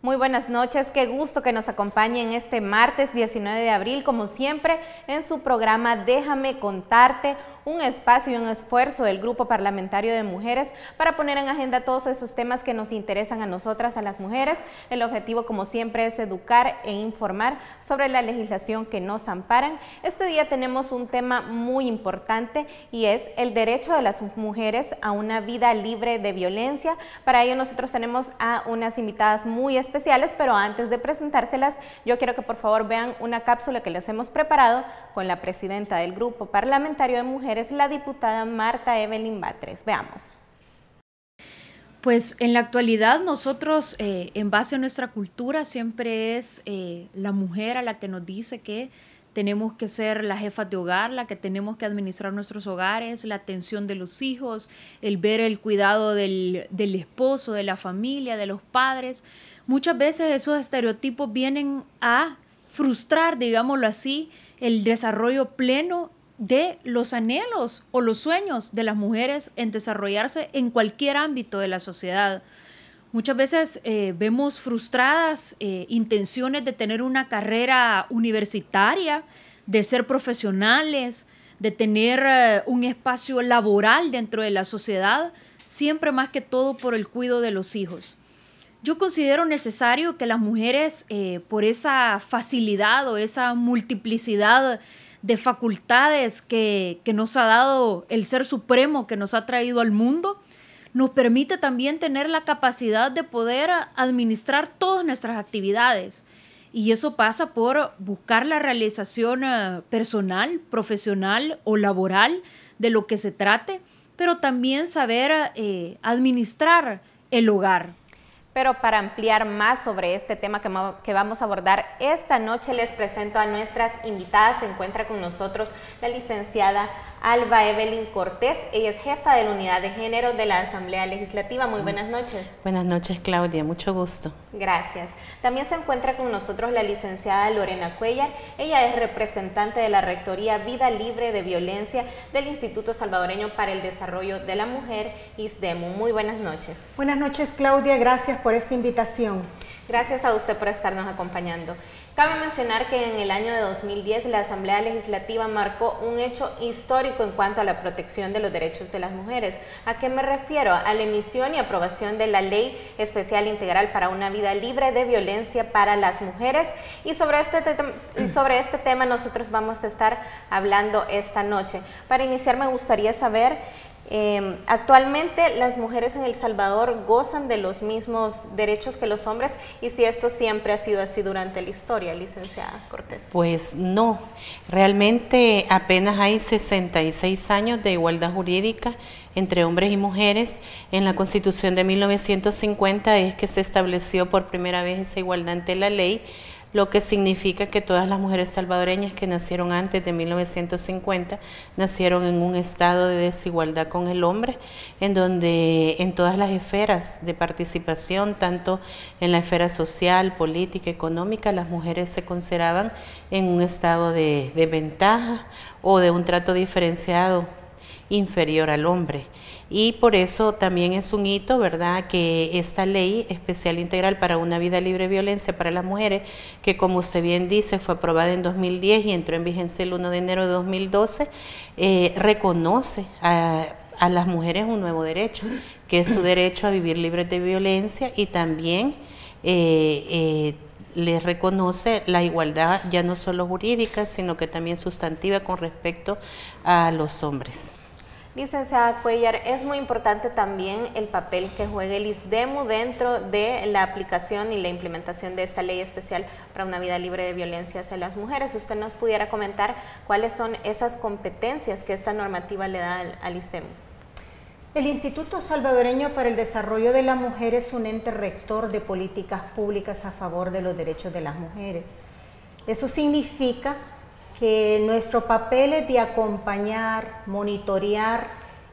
Muy buenas noches, qué gusto que nos acompañen este martes 19 de abril, como siempre, en su programa Déjame Contarte, un espacio y un esfuerzo del Grupo Parlamentario de Mujeres para poner en agenda todos esos temas que nos interesan a nosotras, a las mujeres. El objetivo, como siempre, es educar e informar sobre la legislación que nos amparan. Este día tenemos un tema muy importante y es el derecho de las mujeres a una vida libre de violencia. Para ello nosotros tenemos a unas invitadas muy especiales, pero antes de presentárselas, yo quiero que por favor vean una cápsula que les hemos preparado con la presidenta del Grupo Parlamentario de Mujeres, la diputada Marta Evelyn Batres. Veamos. Pues en la actualidad nosotros, en base a nuestra cultura, siempre es la mujer a la que nos dice que tenemos que ser las jefas de hogar, la que tenemos que administrar nuestros hogares, la atención de los hijos, el ver el cuidado del esposo, de la familia, de los padres. Muchas veces esos estereotipos vienen a frustrar, digámoslo así, el desarrollo pleno de los anhelos o los sueños de las mujeres en desarrollarse en cualquier ámbito de la sociedad. Muchas veces vemos frustradas intenciones de tener una carrera universitaria, de ser profesionales, de tener un espacio laboral dentro de la sociedad, siempre más que todo por el cuidado de los hijos. Yo considero necesario que las mujeres, por esa facilidad o esa multiplicidad de facultades que nos ha dado el Ser Supremo, que nos ha traído al mundo, nos permite también tener la capacidad de poder administrar todas nuestras actividades. Y eso pasa por buscar la realización personal, profesional o laboral de lo que se trate, pero también saber administrar el hogar. Pero para ampliar más sobre este tema que vamos a abordar esta noche, les presento a nuestras invitadas. Se encuentra con nosotros la licenciada Alba Evelyn Cortés. Ella es jefa de la Unidad de Género de la Asamblea Legislativa. Muy buenas noches. Buenas noches, Claudia. Mucho gusto. Gracias. También se encuentra con nosotros la licenciada Lorena Cuellar. Ella es representante de la Rectoría Vida Libre de Violencia del Instituto Salvadoreño para el Desarrollo de la Mujer, ISDEMU. Muy buenas noches. Buenas noches, Claudia. Gracias por esta invitación. Gracias a usted por estarnos acompañando. Cabe mencionar que en el año de 2010 la Asamblea Legislativa marcó un hecho histórico en cuanto a la protección de los derechos de las mujeres. ¿A qué me refiero? A la emisión y aprobación de la Ley Especial Integral para una Vida Libre de Violencia para las Mujeres. Y sobre este tema nosotros vamos a estar hablando esta noche. Para iniciar me gustaría saber, actualmente las mujeres en El Salvador gozan de los mismos derechos que los hombres, y si esto siempre ha sido así durante la historia, licenciada Cortés. Pues no, realmente apenas hay 66 años de igualdad jurídica entre hombres y mujeres. En la Constitución de 1950 es que se estableció por primera vez esa igualdad ante la ley, lo que significa que todas las mujeres salvadoreñas que nacieron antes de 1950 nacieron en un estado de desigualdad con el hombre, en donde en todas las esferas de participación, tanto en la esfera social, política, económica, las mujeres se consideraban en un estado de ventaja o de un trato diferenciado inferior al hombre. Y por eso también es un hito, ¿verdad?, que esta ley especial integral para una vida libre de violencia para las mujeres, que como usted bien dice, fue aprobada en 2010 y entró en vigencia el 1 de enero de 2012, reconoce a las mujeres un nuevo derecho, que es su derecho a vivir libres de violencia, y también les reconoce la igualdad ya no solo jurídica, sino que también sustantiva con respecto a los hombres. Licenciada Cuellar, es muy importante también el papel que juega el ISDEMU dentro de la aplicación y la implementación de esta ley especial para una vida libre de violencia hacia las mujeres. ¿Usted nos pudiera comentar cuáles son esas competencias que esta normativa le da al ISDEMU? El Instituto Salvadoreño para el Desarrollo de la Mujer es un ente rector de políticas públicas a favor de los derechos de las mujeres. Eso significa que nuestro papel es de acompañar, monitorear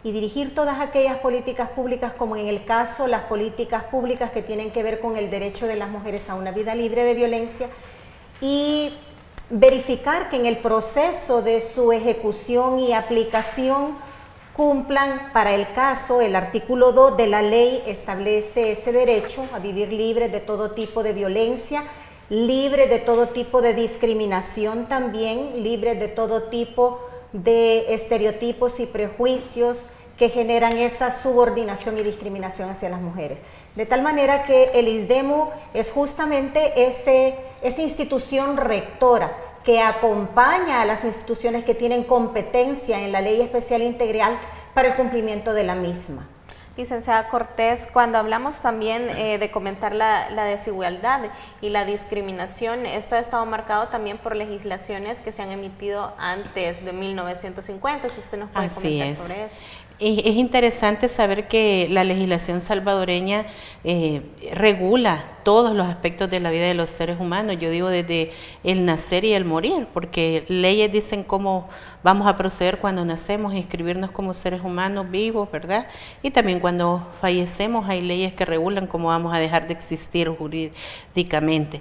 y dirigir todas aquellas políticas públicas, como en el caso las políticas públicas que tienen que ver con el derecho de las mujeres a una vida libre de violencia, y verificar que en el proceso de su ejecución y aplicación cumplan para el caso. El artículo 2 de la ley establece ese derecho a vivir libre de todo tipo de violencia, libre de todo tipo de discriminación también, libre de todo tipo de estereotipos y prejuicios que generan esa subordinación y discriminación hacia las mujeres. De tal manera que el ISDEMU es justamente esa institución rectora que acompaña a las instituciones que tienen competencia en la Ley Especial Integral para el cumplimiento de la misma. Licenciada Cortés, cuando hablamos también de comentar la desigualdad y la discriminación, esto ha estado marcado también por legislaciones que se han emitido antes de 1950, si usted nos puede comentar sobre eso. Es interesante saber que la legislación salvadoreña regula todos los aspectos de la vida de los seres humanos, yo digo desde el nacer y el morir, porque leyes dicen cómo vamos a proceder cuando nacemos, inscribirnos como seres humanos vivos, ¿verdad? Y también cuando fallecemos hay leyes que regulan cómo vamos a dejar de existir jurídicamente.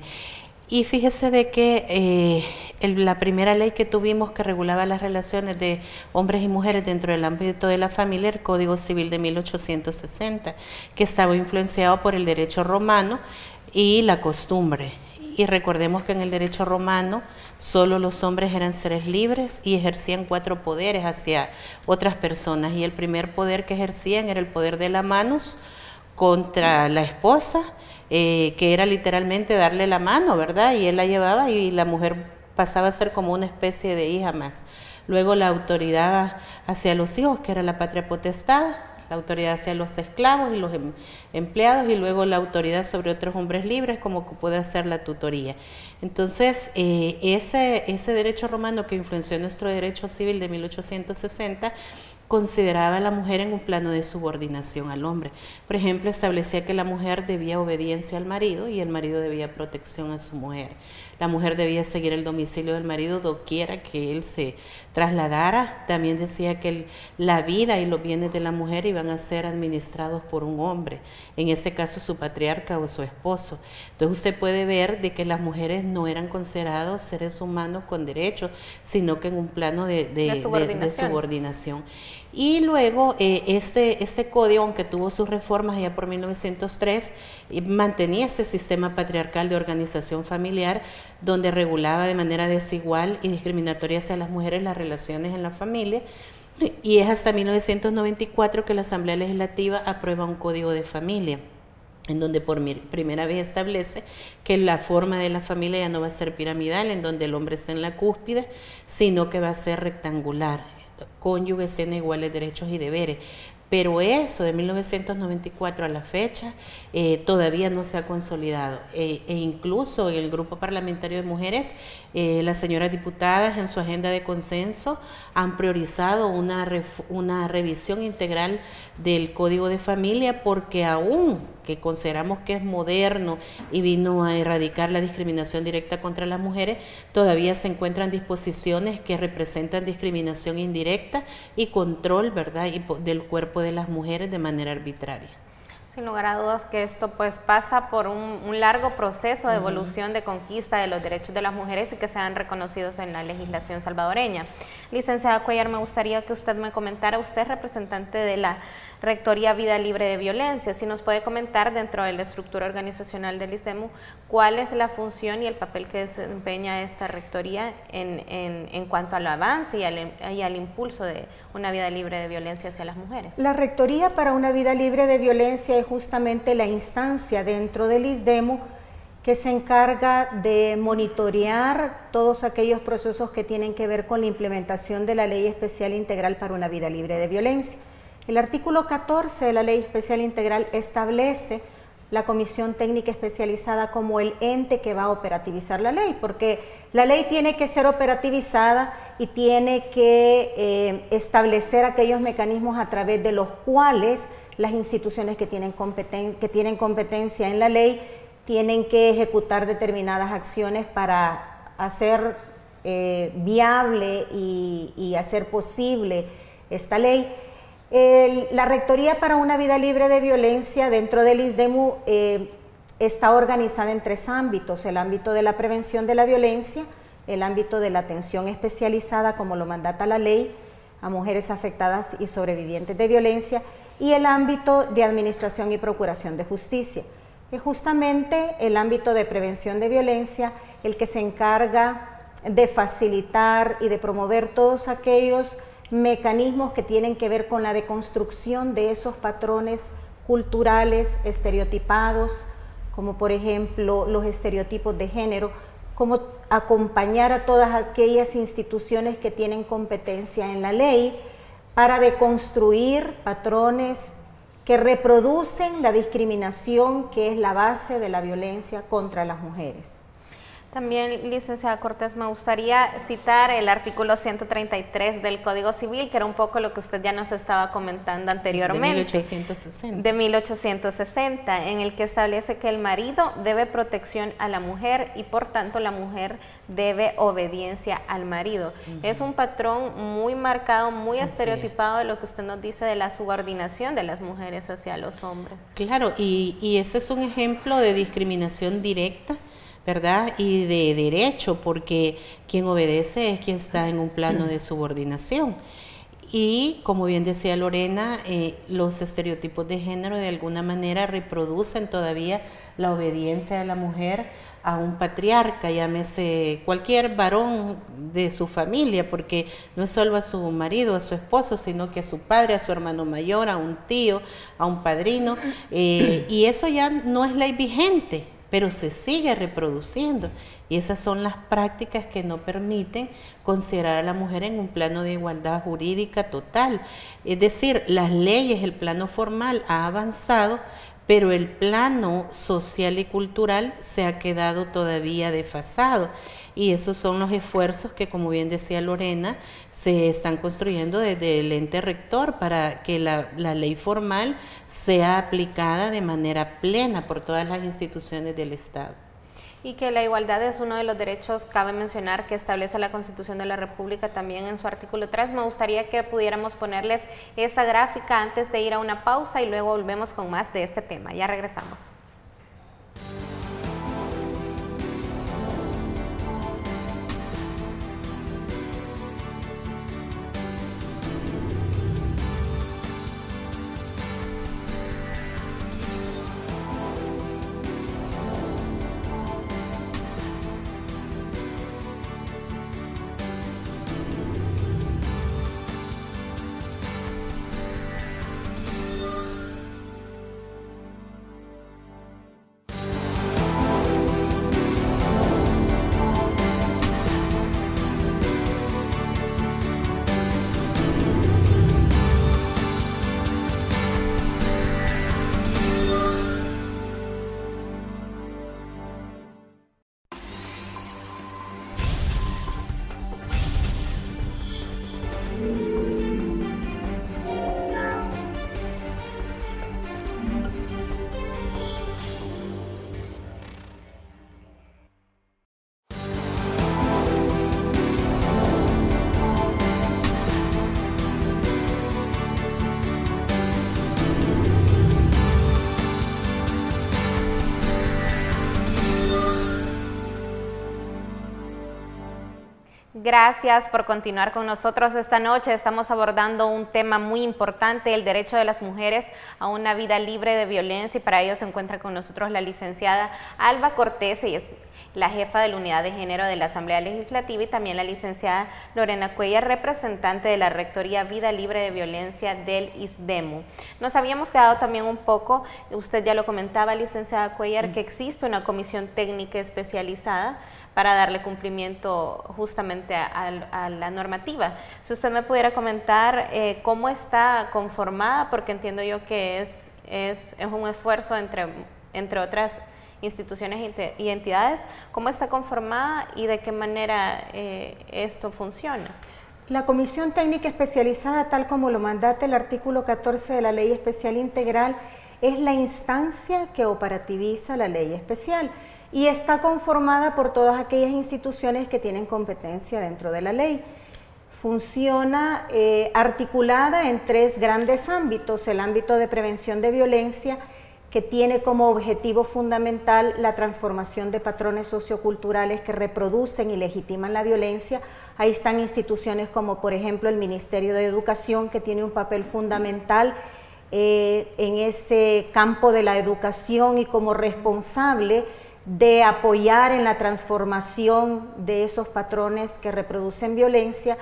Y fíjese de que la primera ley que tuvimos que regulaba las relaciones de hombres y mujeres dentro del ámbito de la familia, el Código Civil de 1860, que estaba influenciado por el derecho romano y la costumbre. Y recordemos que en el derecho romano solo los hombres eran seres libres y ejercían 4 poderes hacia otras personas. Y el primer poder que ejercían era el poder de la manus contra la esposa, que era literalmente darle la mano, ¿verdad? Y él la llevaba y la mujer pasaba a ser como una especie de hija más. Luego la autoridad hacia los hijos, que era la patria potestad, la autoridad hacia los esclavos y los empleados, y luego la autoridad sobre otros hombres libres, como puede hacer la tutoría. Entonces, ese derecho romano que influenció nuestro derecho civil de 1860, consideraba a la mujer en un plano de subordinación al hombre. Por ejemplo, establecía que la mujer debía obediencia al marido y el marido debía protección a su mujer. La mujer debía seguir el domicilio del marido doquiera que él se trasladara. También decía que la vida y los bienes de la mujer iban a ser administrados por un hombre, en este caso su patriarca o su esposo. Entonces usted puede ver de que las mujeres no eran considerados seres humanos con derechos, sino que en un plano de subordinación. Y luego este código, aunque tuvo sus reformas ya por 1903, mantenía este sistema patriarcal de organización familiar, donde regulaba de manera desigual y discriminatoria hacia las mujeres las relaciones en la familia, y es hasta 1994 que la Asamblea Legislativa aprueba un código de familia, en donde por primera vez establece que la forma de la familia ya no va a ser piramidal, en donde el hombre está en la cúspide, sino que va a ser rectangular. Cónyuges tienen iguales derechos y deberes, pero eso de 1994 a la fecha todavía no se ha consolidado, e incluso en el grupo parlamentario de mujeres las señoras diputadas en su agenda de consenso han priorizado una revisión integral del Código de Familia, porque aún que consideramos que es moderno y vino a erradicar la discriminación directa contra las mujeres, todavía se encuentran disposiciones que representan discriminación indirecta y control, ¿verdad?, y del cuerpo de las mujeres de manera arbitraria. Sin lugar a dudas que esto pues pasa por un largo proceso de evolución, de conquista de los derechos de las mujeres y que sean reconocidos en la legislación salvadoreña. Licenciada Cuellar, me gustaría que usted me comentara, usted es representante de la Rectoría Vida Libre de Violencia, si nos puede comentar dentro de la estructura organizacional del ISDEMU cuál es la función y el papel que desempeña esta rectoría en cuanto al avance y al impulso de una vida libre de violencia hacia las mujeres. La Rectoría para una Vida Libre de Violencia es justamente la instancia dentro del ISDEMU que se encarga de monitorear todos aquellos procesos que tienen que ver con la implementación de la Ley Especial Integral para una Vida Libre de Violencia. El artículo 14 de la Ley Especial Integral establece la Comisión Técnica Especializada como el ente que va a operativizar la ley, porque la ley tiene que ser operativizada y tiene que establecer aquellos mecanismos a través de los cuales las instituciones que tienen competencia en la ley tienen que ejecutar determinadas acciones para hacer viable y hacer posible esta ley. La Rectoría para una Vida Libre de Violencia dentro del ISDEMU está organizada en 3 ámbitos: el ámbito de la prevención de la violencia, el ámbito de la atención especializada como lo mandata la ley, a mujeres afectadas y sobrevivientes de violencia, y el ámbito de administración y procuración de justicia. Es justamente el ámbito de prevención de violencia el que se encarga de facilitar y de promover todos aquellos mecanismos que tienen que ver con la deconstrucción de esos patrones culturales estereotipados, como por ejemplo los estereotipos de género, como acompañar a todas aquellas instituciones que tienen competencia en la ley para deconstruir patrones que reproducen la discriminación que es la base de la violencia contra las mujeres. También, licenciada Cortés, me gustaría citar el artículo 133 del Código Civil, que era un poco lo que usted ya nos estaba comentando anteriormente. De 1860. De 1860, en el que establece que el marido debe protección a la mujer y por tanto la mujer debe obediencia al marido. Es un patrón muy marcado, muy estereotipado de lo que usted nos dice de la subordinación de las mujeres hacia los hombres. Claro, y ese es un ejemplo de discriminación directa, ¿verdad? Y de derecho, porque quien obedece es quien está en un plano de subordinación. Y como bien decía Lorena, los estereotipos de género de alguna manera reproducen todavía la obediencia de la mujer a un patriarca, llámese cualquier varón de su familia, porque no es solo a su marido, a su esposo, sino que a su padre, a su hermano mayor, a un tío, a un padrino, y eso ya no es ley vigente, pero se sigue reproduciendo, y esas son las prácticas que no permiten considerar a la mujer en un plano de igualdad jurídica total. Es decir, las leyes, el plano formal ha avanzado, pero el plano social y cultural se ha quedado todavía desfasado, y esos son los esfuerzos que, como bien decía Lorena, se están construyendo desde el ente rector para que la ley formal sea aplicada de manera plena por todas las instituciones del Estado. Y que la igualdad es uno de los derechos, cabe mencionar, que establece la Constitución de la República también en su artículo 3. Me gustaría que pudiéramos ponerles esa gráfica antes de ir a una pausa y luego volvemos con más de este tema. Ya regresamos. Gracias por continuar con nosotros esta noche. Estamos abordando un tema muy importante, el derecho de las mujeres a una vida libre de violencia, y para ello se encuentra con nosotros la licenciada Alba Cortés, ella es la jefa de la Unidad de Género de la Asamblea Legislativa, y también la licenciada Lorena Cuellar, representante de la Rectoría Vida Libre de Violencia del ISDEMU. Nos habíamos quedado también un poco, usted ya lo comentaba, licenciada Cuellar, que existe una comisión técnica especializada para darle cumplimiento justamente a la normativa. Si usted me pudiera comentar cómo está conformada, porque entiendo yo que es un esfuerzo entre otras instituciones y entidades, ¿cómo está conformada y de qué manera esto funciona? La Comisión Técnica Especializada, tal como lo mandata el artículo 14 de la Ley Especial Integral, es la instancia que operativiza la ley especial y está conformada por todas aquellas instituciones que tienen competencia dentro de la ley. Funciona articulada en tres grandes ámbitos: el ámbito de prevención de violencia, que tiene como objetivo fundamental la transformación de patrones socioculturales que reproducen y legitiman la violencia. Ahí están instituciones como por ejemplo el Ministerio de Educación, que tiene un papel fundamental en ese campo de la educación y como responsable de apoyar en la transformación de esos patrones que reproducen violencia,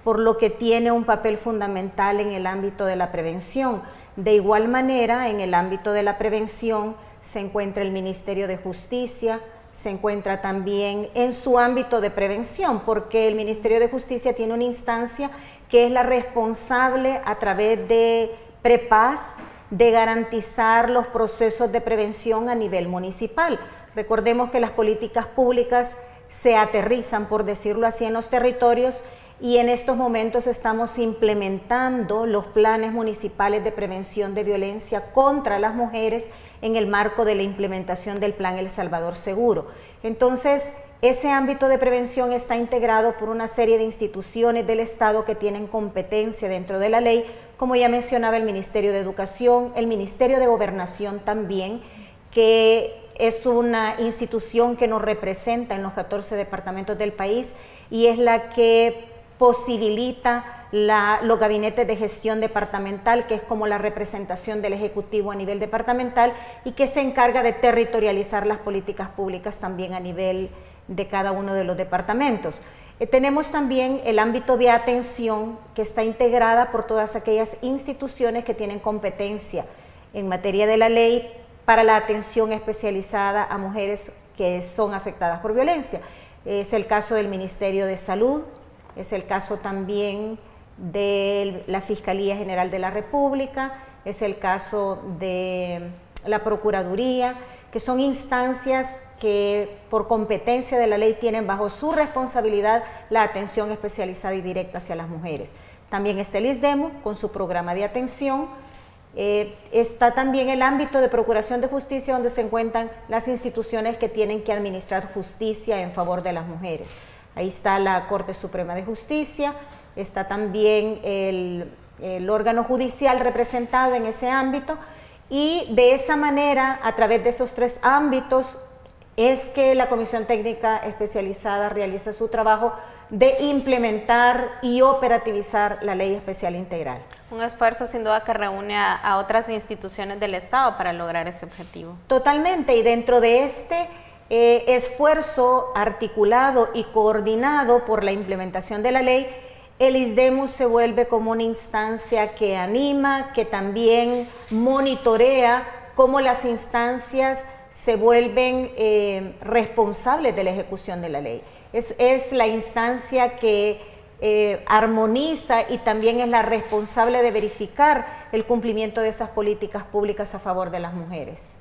por lo que tiene un papel fundamental en el ámbito de la prevención. De igual manera, en el ámbito de la prevención se encuentra el Ministerio de Justicia, se encuentra también en su ámbito de prevención, porque el Ministerio de Justicia tiene una instancia que es la responsable a través de PREPAS de garantizar los procesos de prevención a nivel municipal. Recordemos que las políticas públicas se aterrizan, por decirlo así, en los territorios, y en estos momentos estamos implementando los planes municipales de prevención de violencia contra las mujeres en el marco de la implementación del Plan El Salvador Seguro. Entonces, ese ámbito de prevención está integrado por una serie de instituciones del Estado que tienen competencia dentro de la ley, como ya mencionaba el Ministerio de Educación, el Ministerio de Gobernación también, que es una institución que nos representa en los 14 departamentos del país y es la que posibilita los gabinetes de gestión departamental, que es como la representación del Ejecutivo a nivel departamental y que se encarga de territorializar las políticas públicas también a nivel de cada uno de los departamentos. Tenemos también el ámbito de atención, que está integrada por todas aquellas instituciones que tienen competencia en materia de la ley para la atención especializada a mujeres que son afectadas por violencia. Es el caso del Ministerio de Salud, es el caso también de la Fiscalía General de la República, es el caso de la Procuraduría, que son instancias que por competencia de la ley tienen bajo su responsabilidad la atención especializada y directa hacia las mujeres. También está el ISDEMU con su programa de atención. Está también el ámbito de procuración de justicia, donde se encuentran las instituciones que tienen que administrar justicia en favor de las mujeres. Ahí está la Corte Suprema de Justicia, está también el órgano judicial representado en ese ámbito, y de esa manera, a través de esos tres ámbitos, es que la Comisión Técnica Especializada realiza su trabajo de implementar y operativizar la Ley Especial Integral. Un esfuerzo sin duda que reúne a otras instituciones del Estado para lograr ese objetivo. Totalmente, y dentro de este esfuerzo articulado y coordinado por la implementación de la ley, el ISDEMU se vuelve como una instancia que anima, que también monitorea cómo las instancias se vuelven responsables de la ejecución de la ley. Es la instancia que armoniza y también es la responsable de verificar el cumplimiento de esas políticas públicas a favor de las mujeres.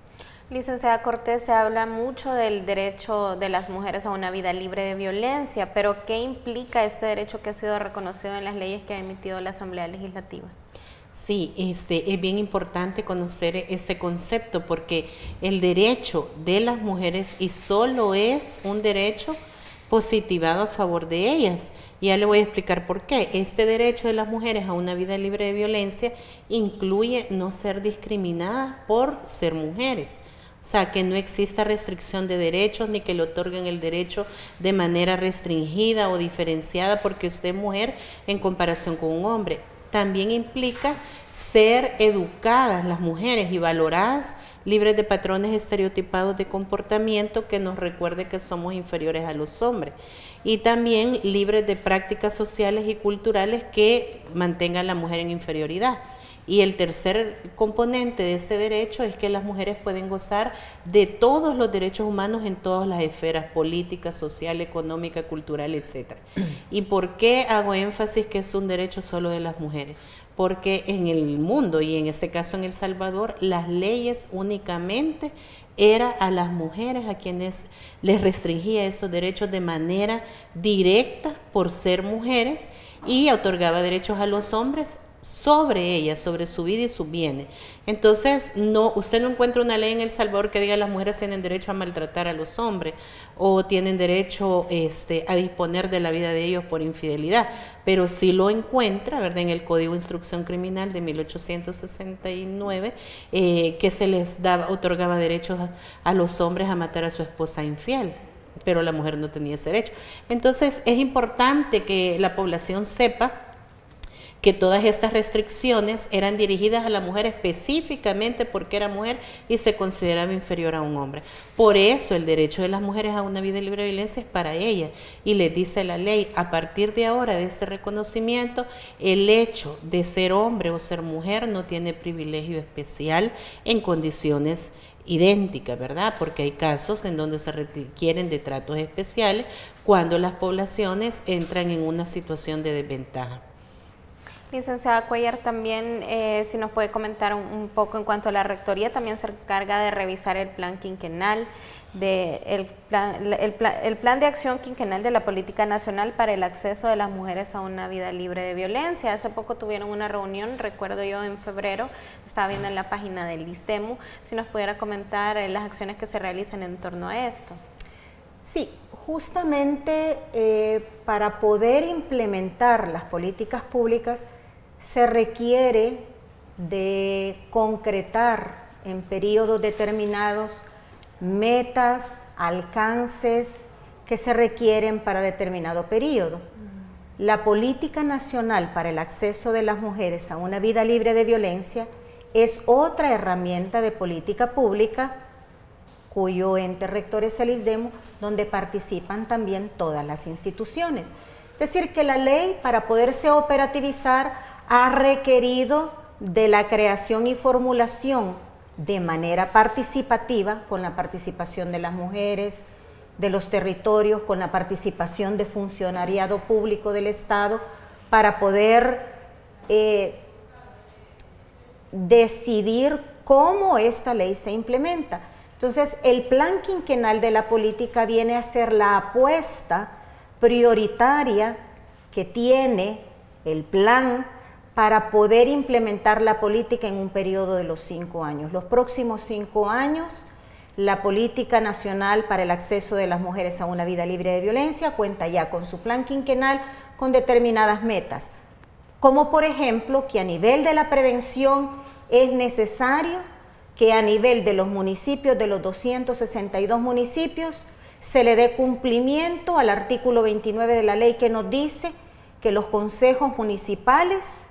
Licenciada Cortés, se habla mucho del derecho de las mujeres a una vida libre de violencia, pero ¿qué implica este derecho que ha sido reconocido en las leyes que ha emitido la Asamblea Legislativa? Sí, es bien importante conocer ese concepto, porque el derecho de las mujeres y solo es un derecho positivado a favor de ellas. Ya le voy a explicar por qué. Este derecho de las mujeres a una vida libre de violencia incluye no ser discriminadas por ser mujeres. O sea, que no exista restricción de derechos ni que le otorguen el derecho de manera restringida o diferenciada porque usted es mujer en comparación con un hombre. También implica ser educadas las mujeres y valoradas, libres de patrones estereotipados de comportamiento que nos recuerde que somos inferiores a los hombres, y también libres de prácticas sociales y culturales que mantengan a la mujer en inferioridad. Y el tercer componente de este derecho es que las mujeres pueden gozar de todos los derechos humanos en todas las esferas: política, social, económica, cultural, etc. ¿Y por qué hago énfasis que es un derecho solo de las mujeres? Porque en el mundo, y en este caso en El Salvador, las leyes únicamente era a las mujeres a quienes les restringía esos derechos de manera directa por ser mujeres, y otorgaba derechos a los hombres sobre ella, sobre su vida y sus bienes. Entonces, usted no encuentra una ley en El Salvador que diga las mujeres tienen derecho a maltratar a los hombres o tienen derecho a disponer de la vida de ellos por infidelidad, pero sí lo encuentra, ¿verdad?, en el Código de Instrucción Criminal de 1869, que se les otorgaba derechos a los hombres a matar a su esposa infiel, pero la mujer no tenía ese derecho. Entonces, es importante que la población sepa que todas estas restricciones eran dirigidas a la mujer específicamente porque era mujer y se consideraba inferior a un hombre. Por eso el derecho de las mujeres a una vida libre de violencia es para ellas, y les dice la ley, a partir de ahora, de ese reconocimiento, el hecho de ser hombre o ser mujer no tiene privilegio especial en condiciones idénticas, ¿verdad? Porque hay casos en donde se requieren de tratos especiales cuando las poblaciones entran en una situación de desventaja. Licenciada Cuellar, también si nos puede comentar un poco en cuanto a la rectoría, también se encarga de revisar el plan quinquenal, el plan de acción quinquenal de la Política Nacional para el acceso de las mujeres a una vida libre de violencia. Hace poco tuvieron una reunión, recuerdo yo, en febrero, estaba viendo en la página del ISDEMU, si nos pudiera comentar las acciones que se realizan en torno a esto. Sí, justamente para poder implementar las políticas públicas se requiere de concretar en periodos determinados metas, alcances que se requieren para determinado periodo. La Política Nacional para el Acceso de las Mujeres a una Vida Libre de Violencia es otra herramienta de política pública cuyo ente rector es el ISDEMU, donde participan también todas las instituciones. Es decir, que la ley, para poderse operativizar, ha requerido de la creación y formulación de manera participativa, con la participación de las mujeres, de los territorios, con la participación de funcionariado público del Estado, para poder decidir cómo esta ley se implementa. Entonces, el plan quinquenal de la política viene a ser la apuesta prioritaria que tiene el plan para poder implementar la política en un periodo de los 5 años. Los próximos 5 años, la Política Nacional para el Acceso de las Mujeres a una Vida Libre de Violencia cuenta ya con su plan quinquenal con determinadas metas, como por ejemplo que a nivel de la prevención es necesario que a nivel de los municipios, de los 262 municipios, se le dé cumplimiento al artículo 29 de la ley que nos dice que los consejos municipales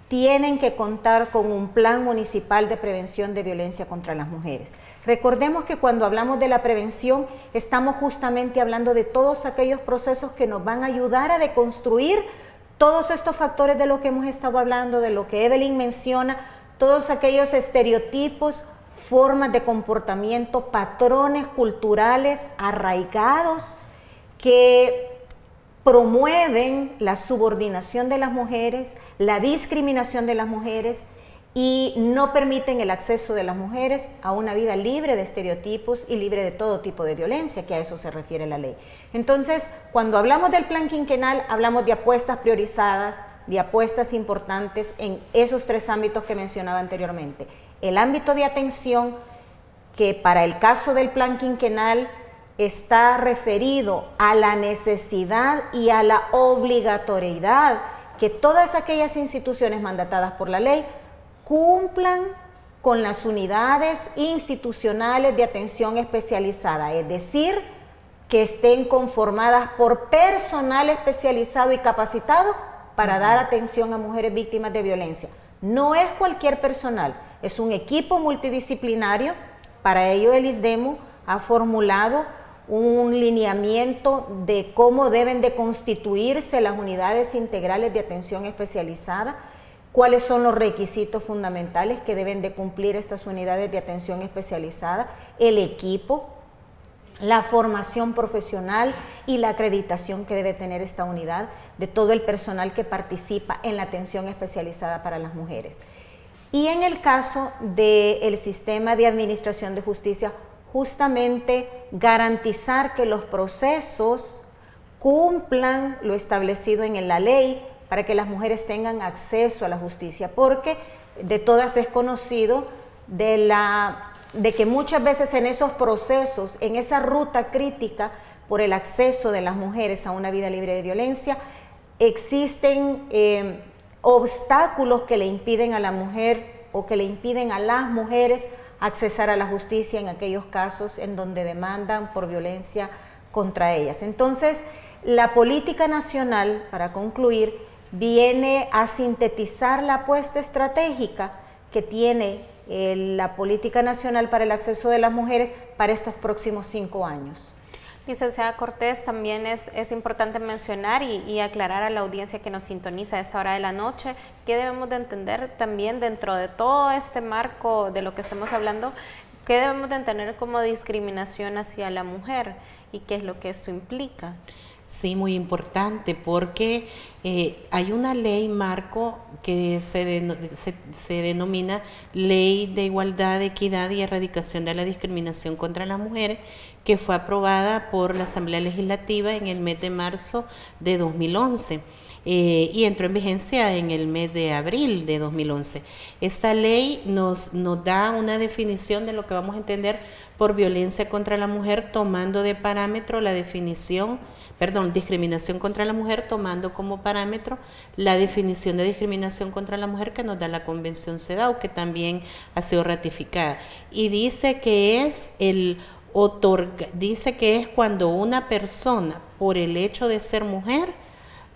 tienen que contar con un plan municipal de prevención de violencia contra las mujeres. Recordemos que cuando hablamos de la prevención, estamos justamente hablando de todos aquellos procesos que nos van a ayudar a deconstruir todos estos factores de lo que hemos estado hablando, de lo que Evelyn menciona, todos aquellos estereotipos, formas de comportamiento, patrones culturales arraigados que promueven la subordinación de las mujeres, la discriminación de las mujeres y no permiten el acceso de las mujeres a una vida libre de estereotipos y libre de todo tipo de violencia, que a eso se refiere la ley. Entonces, cuando hablamos del plan quinquenal, hablamos de apuestas priorizadas, de apuestas importantes en esos 3 ámbitos que mencionaba anteriormente. El ámbito de atención, que para el caso del plan quinquenal está referido a la necesidad y a la obligatoriedad que todas aquellas instituciones mandatadas por la ley cumplan con las unidades institucionales de atención especializada, es decir, que estén conformadas por personal especializado y capacitado para dar atención a mujeres víctimas de violencia. No es cualquier personal, es un equipo multidisciplinario. Para ello el ISDEMU ha formulado un lineamiento de cómo deben de constituirse las unidades integrales de atención especializada, cuáles son los requisitos fundamentales que deben de cumplir estas unidades de atención especializada, el equipo, la formación profesional y la acreditación que debe tener esta unidad de todo el personal que participa en la atención especializada para las mujeres. Y en el caso del sistema de administración de justicia, justamente garantizar que los procesos cumplan lo establecido en la ley, para que las mujeres tengan acceso a la justicia, porque de todas es conocido de que muchas veces en esos procesos, en esa ruta crítica por el acceso de las mujeres a una vida libre de violencia, existen obstáculos que le impiden a la mujer o que le impiden a las mujeres accesar a la justicia en aquellos casos en donde demandan por violencia contra ellas. Entonces, la política nacional, para concluir, viene a sintetizar la apuesta estratégica que tiene la política nacional para el acceso de las mujeres para estos próximos 5 años. Licenciada Cortés, también es importante mencionar y aclarar a la audiencia que nos sintoniza a esta hora de la noche que debemos de entender también dentro de todo este marco de lo que estamos hablando, qué debemos de entender como discriminación hacia la mujer y qué es lo que esto implica. Sí, muy importante, porque hay una ley marco que se denomina Ley de Igualdad, Equidad y Erradicación de la Discriminación contra las Mujeres, que fue aprobada por la Asamblea Legislativa en el mes de marzo de 2011. Y entró en vigencia en el mes de abril de 2011. Esta ley nos da una definición de lo que vamos a entender por violencia contra la mujer, tomando de parámetro la definición, discriminación contra la mujer, tomando como parámetro la definición de discriminación contra la mujer que nos da la Convención CEDAW, que también ha sido ratificada. Y dice que es cuando una persona, por el hecho de ser mujer,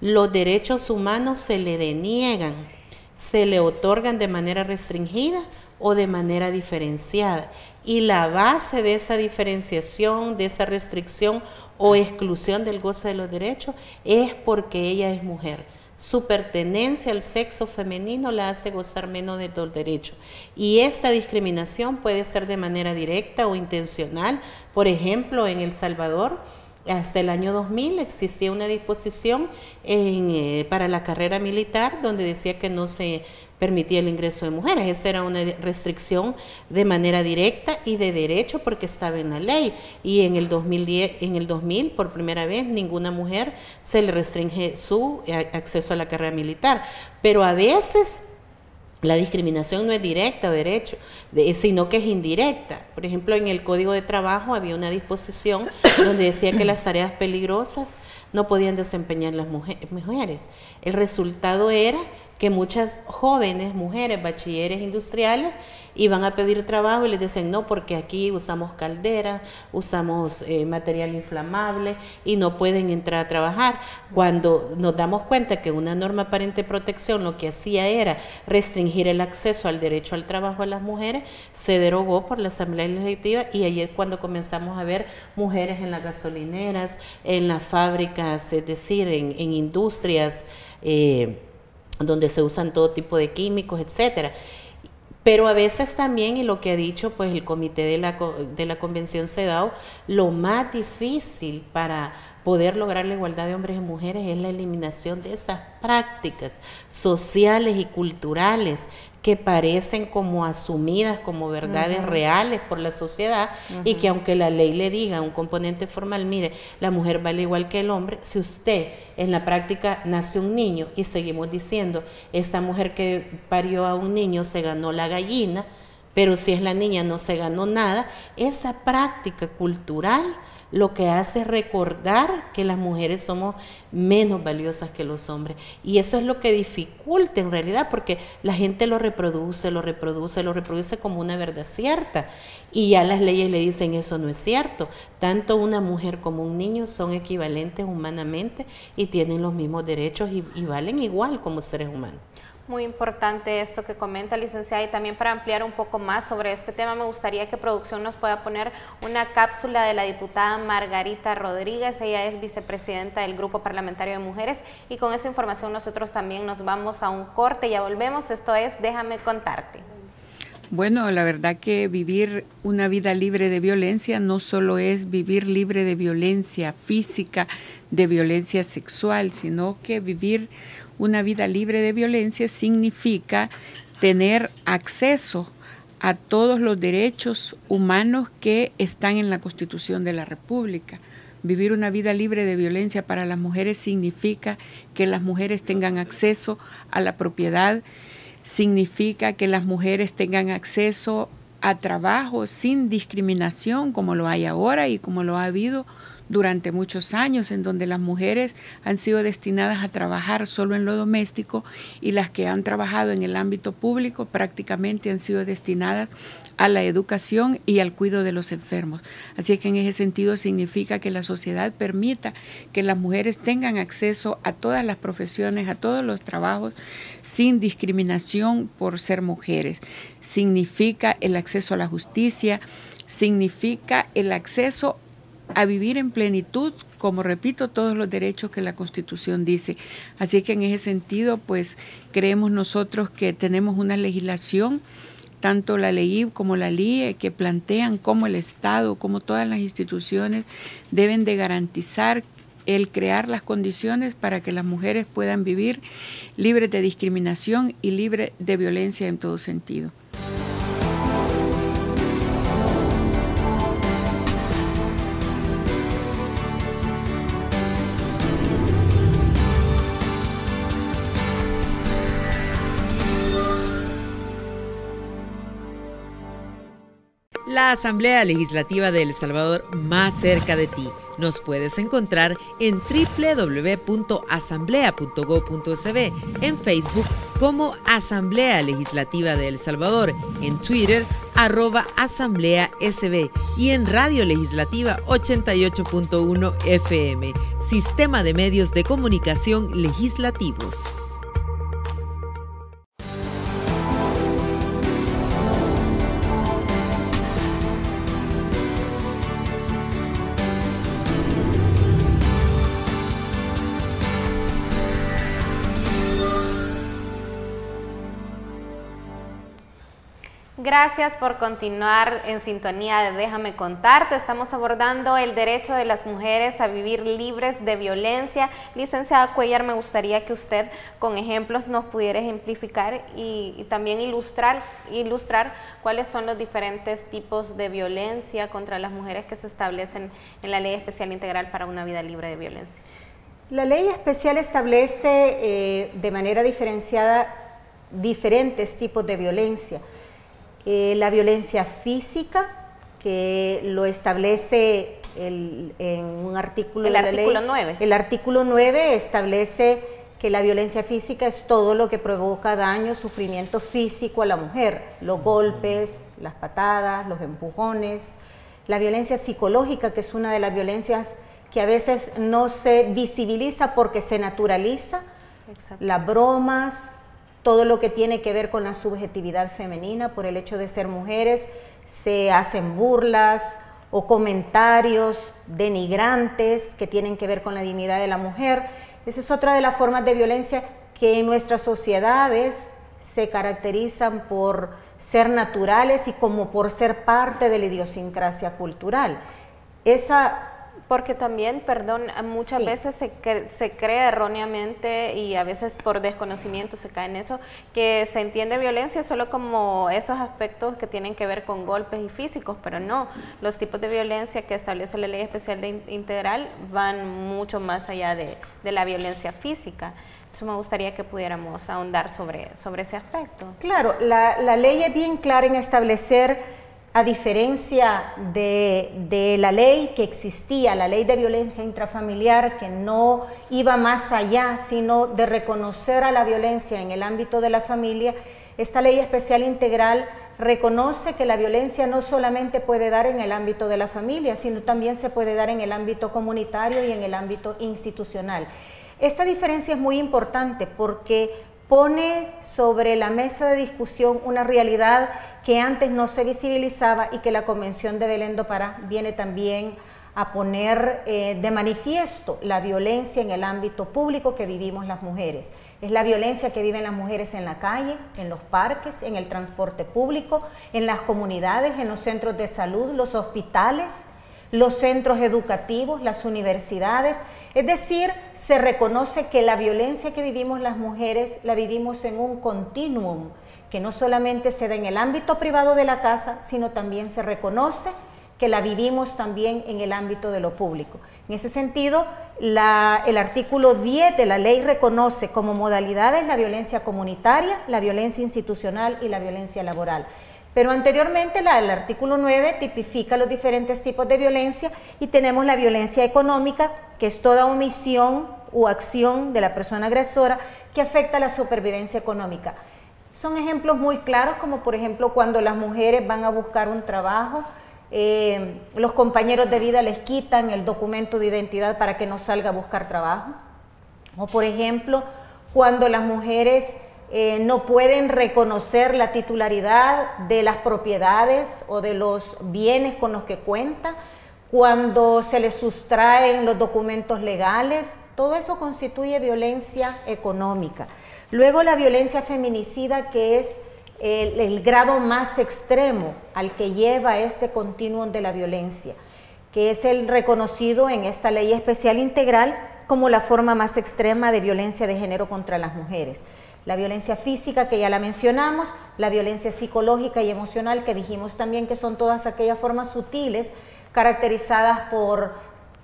los derechos humanos se le deniegan, se le otorgan de manera restringida o de manera diferenciada. Y la base de esa diferenciación, de esa restricción o exclusión del goce de los derechos es porque ella es mujer. Su pertenencia al sexo femenino la hace gozar menos de los derechos. Y esta discriminación puede ser de manera directa o intencional. Por ejemplo, en El Salvador, hasta el año 2000 existía una disposición para la carrera militar donde decía que no se permitía el ingreso de mujeres. Esa era una restricción de manera directa y de derecho porque estaba en la ley. Y en el 2000, por primera vez, ninguna mujer se le restringe su acceso a la carrera militar. Pero a veces la discriminación no es directa o derecho, sino que es indirecta. Por ejemplo, en el Código de Trabajo había una disposición donde decía que las tareas peligrosas no podían desempeñar las mujeres. El resultado era que muchas jóvenes mujeres, bachilleres industriales, iban a pedir trabajo y les decían no, porque aquí usamos calderas, usamos material inflamable y no pueden entrar a trabajar. Cuando nos damos cuenta que una norma aparente de protección lo que hacía era restringir el acceso al derecho al trabajo a las mujeres, se derogó por la Asamblea Legislativa y ahí es cuando comenzamos a ver mujeres en las gasolineras, en las fábricas, es decir, en industrias donde se usan todo tipo de químicos, etcétera. Pero a veces también, y lo que ha dicho pues el comité de la Convención CEDAW, lo más difícil para poder lograr la igualdad de hombres y mujeres es la eliminación de esas prácticas sociales y culturales que parecen como asumidas como verdades reales por la sociedad y que aunque la ley le diga a un componente formal, mire, la mujer vale igual que el hombre, si usted en la práctica nace un niño y seguimos diciendo, esta mujer que parió a un niño se ganó la gallina, pero si es la niña no se ganó nada, esa práctica cultural lo que hace es recordar que las mujeres somos menos valiosas que los hombres. Y eso es lo que dificulta en realidad, porque la gente lo reproduce como una verdad cierta. Y ya las leyes le dicen eso no es cierto. Tanto una mujer como un niño son equivalentes humanamente y tienen los mismos derechos y valen igual como seres humanos. Muy importante esto que comenta, licenciada, y también para ampliar un poco más sobre este tema me gustaría que producción nos pueda poner una cápsula de la diputada Margarita Rodríguez. Ella es vicepresidenta del Grupo Parlamentario de Mujeres y con esa información nosotros también nos vamos a un corte, ya volvemos. Esto es Déjame Contarte. Bueno, la verdad que vivir una vida libre de violencia no solo es vivir libre de violencia física, de violencia sexual, sino que vivir una vida libre de violencia significa tener acceso a todos los derechos humanos que están en la Constitución de la República. Vivir una vida libre de violencia para las mujeres significa que las mujeres tengan acceso a la propiedad, significa que las mujeres tengan acceso a trabajo sin discriminación como lo hay ahora y como lo ha habido durante muchos años, en donde las mujeres han sido destinadas a trabajar solo en lo doméstico y las que han trabajado en el ámbito público prácticamente han sido destinadas a la educación y al cuidado de los enfermos. Así que en ese sentido significa que la sociedad permita que las mujeres tengan acceso a todas las profesiones, a todos los trabajos, sin discriminación por ser mujeres. Significa el acceso a la justicia, significa el acceso a vivir en plenitud, como repito, todos los derechos que la Constitución dice. Así que en ese sentido, pues creemos nosotros que tenemos una legislación, tanto la ley como la LIE, que plantean cómo el Estado, como todas las instituciones deben de garantizar el crear las condiciones para que las mujeres puedan vivir libres de discriminación y libres de violencia en todo sentido. La Asamblea Legislativa de El Salvador, más cerca de ti. Nos puedes encontrar en www.asamblea.go.sb, en Facebook como Asamblea Legislativa de El Salvador, en Twitter @AsambleaSB y en Radio Legislativa 88.1 FM, Sistema de Medios de Comunicación Legislativos. Gracias por continuar en sintonía de Déjame Contarte. Estamos abordando el derecho de las mujeres a vivir libres de violencia. Licenciada Cuellar, me gustaría que usted con ejemplos nos pudiera ejemplificar y también ilustrar cuáles son los diferentes tipos de violencia contra las mujeres que se establecen en la Ley Especial Integral para una Vida Libre de Violencia. La ley especial establece de manera diferenciada diferentes tipos de violencia. La violencia física, que lo establece en un artículo de la ley. El artículo 9. El artículo 9 establece que la violencia física es todo lo que provoca daño, sufrimiento físico a la mujer. Los golpes, las patadas, los empujones. La violencia psicológica, que es una de las violencias que a veces no se visibiliza porque se naturaliza. Exacto. Las bromas, todo lo que tiene que ver con la subjetividad femenina, por el hecho de ser mujeres, se hacen burlas o comentarios denigrantes que tienen que ver con la dignidad de la mujer. Esa es otra de las formas de violencia que en nuestras sociedades se caracterizan por ser naturales y como por ser parte de la idiosincrasia cultural. Porque también, perdón, muchas veces se cree erróneamente y a veces por desconocimiento se cae en eso, que se entiende violencia solo como esos aspectos que tienen que ver con golpes y físicos, pero no, los tipos de violencia que establece la Ley Especial Integral van mucho más allá de la violencia física. Entonces me gustaría que pudiéramos ahondar sobre ese aspecto. Claro, la ley es bien clara en establecer, a diferencia de la ley que existía, la ley de violencia intrafamiliar, que no iba más allá, sino de reconocer a la violencia en el ámbito de la familia, esta ley especial integral reconoce que la violencia no solamente puede dar en el ámbito de la familia, sino también se puede dar en el ámbito comunitario y en el ámbito institucional. Esta diferencia es muy importante porque pone sobre la mesa de discusión una realidad que antes no se visibilizaba y que la Convención de Belén do Pará viene también a poner de manifiesto: la violencia en el ámbito público que vivimos las mujeres. Es la violencia que viven las mujeres en la calle, en los parques, en el transporte público, en las comunidades, en los centros de salud, los hospitales, los centros educativos, las universidades. Es decir, se reconoce que la violencia que vivimos las mujeres la vivimos en un continuum, que no solamente se da en el ámbito privado de la casa, sino también se reconoce que la vivimos también en el ámbito de lo público. En ese sentido, el artículo 10 de la ley reconoce como modalidades la violencia comunitaria, la violencia institucional y la violencia laboral. Pero anteriormente el artículo 9 tipifica los diferentes tipos de violencia y tenemos la violencia económica, que es toda omisión u acción de la persona agresora que afecta a la supervivencia económica. Son ejemplos muy claros, como por ejemplo cuando las mujeres van a buscar un trabajo, los compañeros de vida les quitan el documento de identidad para que no salga a buscar trabajo. O por ejemplo, cuando las mujeres no pueden reconocer la titularidad de las propiedades o de los bienes con los que cuenta, cuando se les sustraen los documentos legales, todo eso constituye violencia económica. Luego la violencia feminicida, que es el grado más extremo al que lleva este continuum de la violencia, que es el reconocido en esta ley especial integral como la forma más extrema de violencia de género contra las mujeres. La violencia física, que ya la mencionamos, la violencia psicológica y emocional, que dijimos también que son todas aquellas formas sutiles caracterizadas por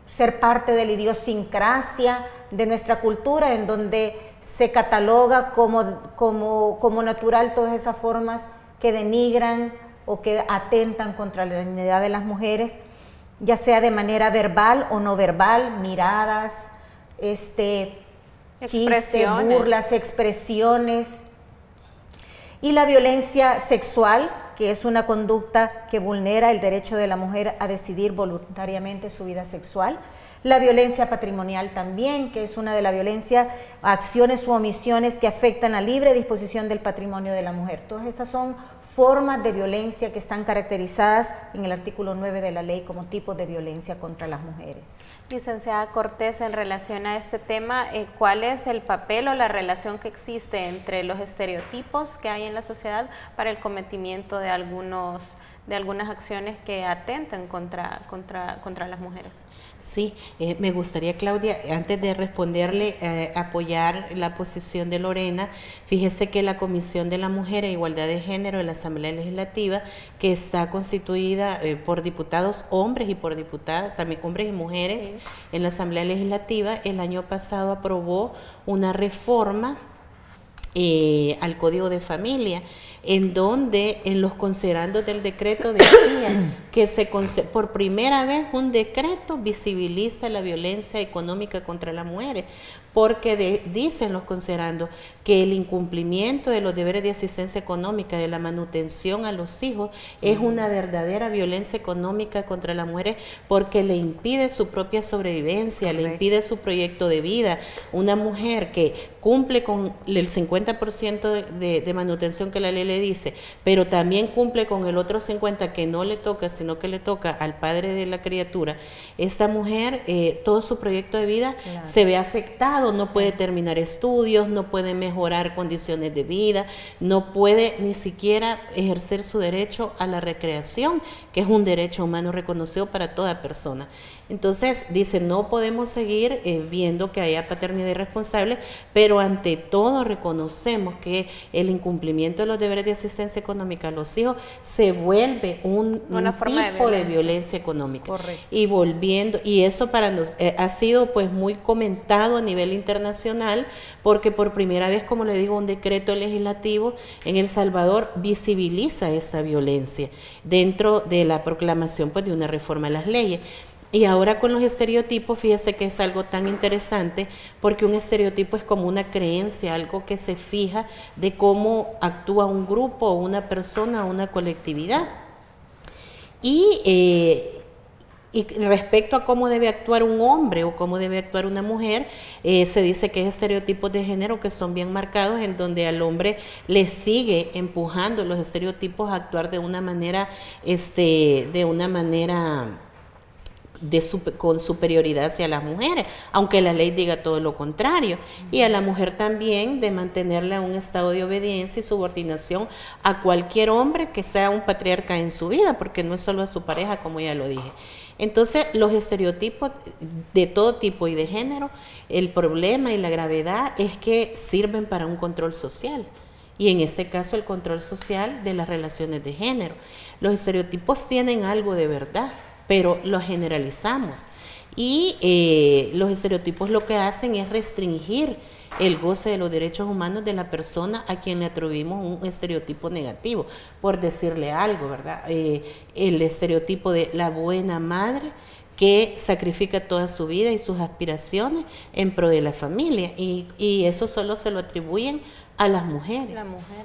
ser parte de la idiosincrasia de nuestra cultura, en donde se cataloga como natural todas esas formas que denigran o que atentan contra la dignidad de las mujeres, ya sea de manera verbal o no verbal, miradas, chistes, burlas, expresiones. Y la violencia sexual, que es una conducta que vulnera el derecho de la mujer a decidir voluntariamente su vida sexual. La violencia patrimonial también, que es una de las violencias, acciones u omisiones que afectan la libre disposición del patrimonio de la mujer. Todas estas son formas de violencia que están caracterizadas en el artículo 9 de la ley como tipos de violencia contra las mujeres. Licenciada Cortés, en relación a este tema, ¿cuál es el papel o la relación que existe entre los estereotipos que hay en la sociedad para el cometimiento de algunas acciones que atentan contra las mujeres? Sí, me gustaría, Claudia, antes de responderle, apoyar la posición de Lorena. Fíjese que la Comisión de la Mujer e Igualdad de Género de la Asamblea Legislativa, que está constituida por diputados hombres y por diputadas, también hombres y mujeres, sí, en la Asamblea Legislativa, el año pasado aprobó una reforma al Código de Familia, en donde en los considerandos del decreto decía que por primera vez un decreto visibiliza la violencia económica contra las mujeres, porque dicen los considerandos que el incumplimiento de los deberes de asistencia económica, de la manutención a los hijos, es una verdadera violencia económica contra las mujeres, porque le impide su propia sobrevivencia, le impide su proyecto de vida. Una mujer que cumple con el 50% de manutención que la ley le dice, pero también cumple con el otro 50% que no le toca, sino que le toca al padre de la criatura, esta mujer, todo su proyecto de vida se ve afectado, no puede terminar estudios, no puede mejorar condiciones de vida, no puede ni siquiera ejercer su derecho a la recreación, que es un derecho humano reconocido para toda persona. Entonces, dice, no podemos seguir viendo que haya paternidad irresponsable, pero ante todo reconocemos que el incumplimiento de los deberes de asistencia económica a los hijos se vuelve un tipo de violencia económica. Correcto. Y eso para nos ha sido pues muy comentado a nivel internacional, porque por primera vez, como le digo, un decreto legislativo en El Salvador visibiliza esta violencia dentro de la proclamación pues de una reforma a las leyes. Y ahora con los estereotipos, fíjese que es algo tan interesante, porque un estereotipo es como una creencia, algo que se fija de cómo actúa un grupo, una persona, una colectividad. Y respecto a cómo debe actuar un hombre o cómo debe actuar una mujer, se dice que hay estereotipos de género que son bien marcados, en donde al hombre le sigue empujando los estereotipos a actuar de una manera, con superioridad hacia las mujeres, aunque la ley diga todo lo contrario, y a la mujer también de mantenerla en un estado de obediencia y subordinación a cualquier hombre que sea un patriarca en su vida, porque no es solo a su pareja, como ya lo dije. Entonces, los estereotipos de todo tipo y de género, el problema y la gravedad es que sirven para un control social, y en este caso el control social de las relaciones de género. Los estereotipos tienen algo de verdad, pero lo generalizamos. Y los estereotipos lo que hacen es restringir el goce de los derechos humanos de la persona a quien le atribuimos un estereotipo negativo, por decirle algo, ¿verdad? El estereotipo de la buena madre que sacrifica toda su vida y sus aspiraciones en pro de la familia, y eso solo se lo atribuyen a las mujeres,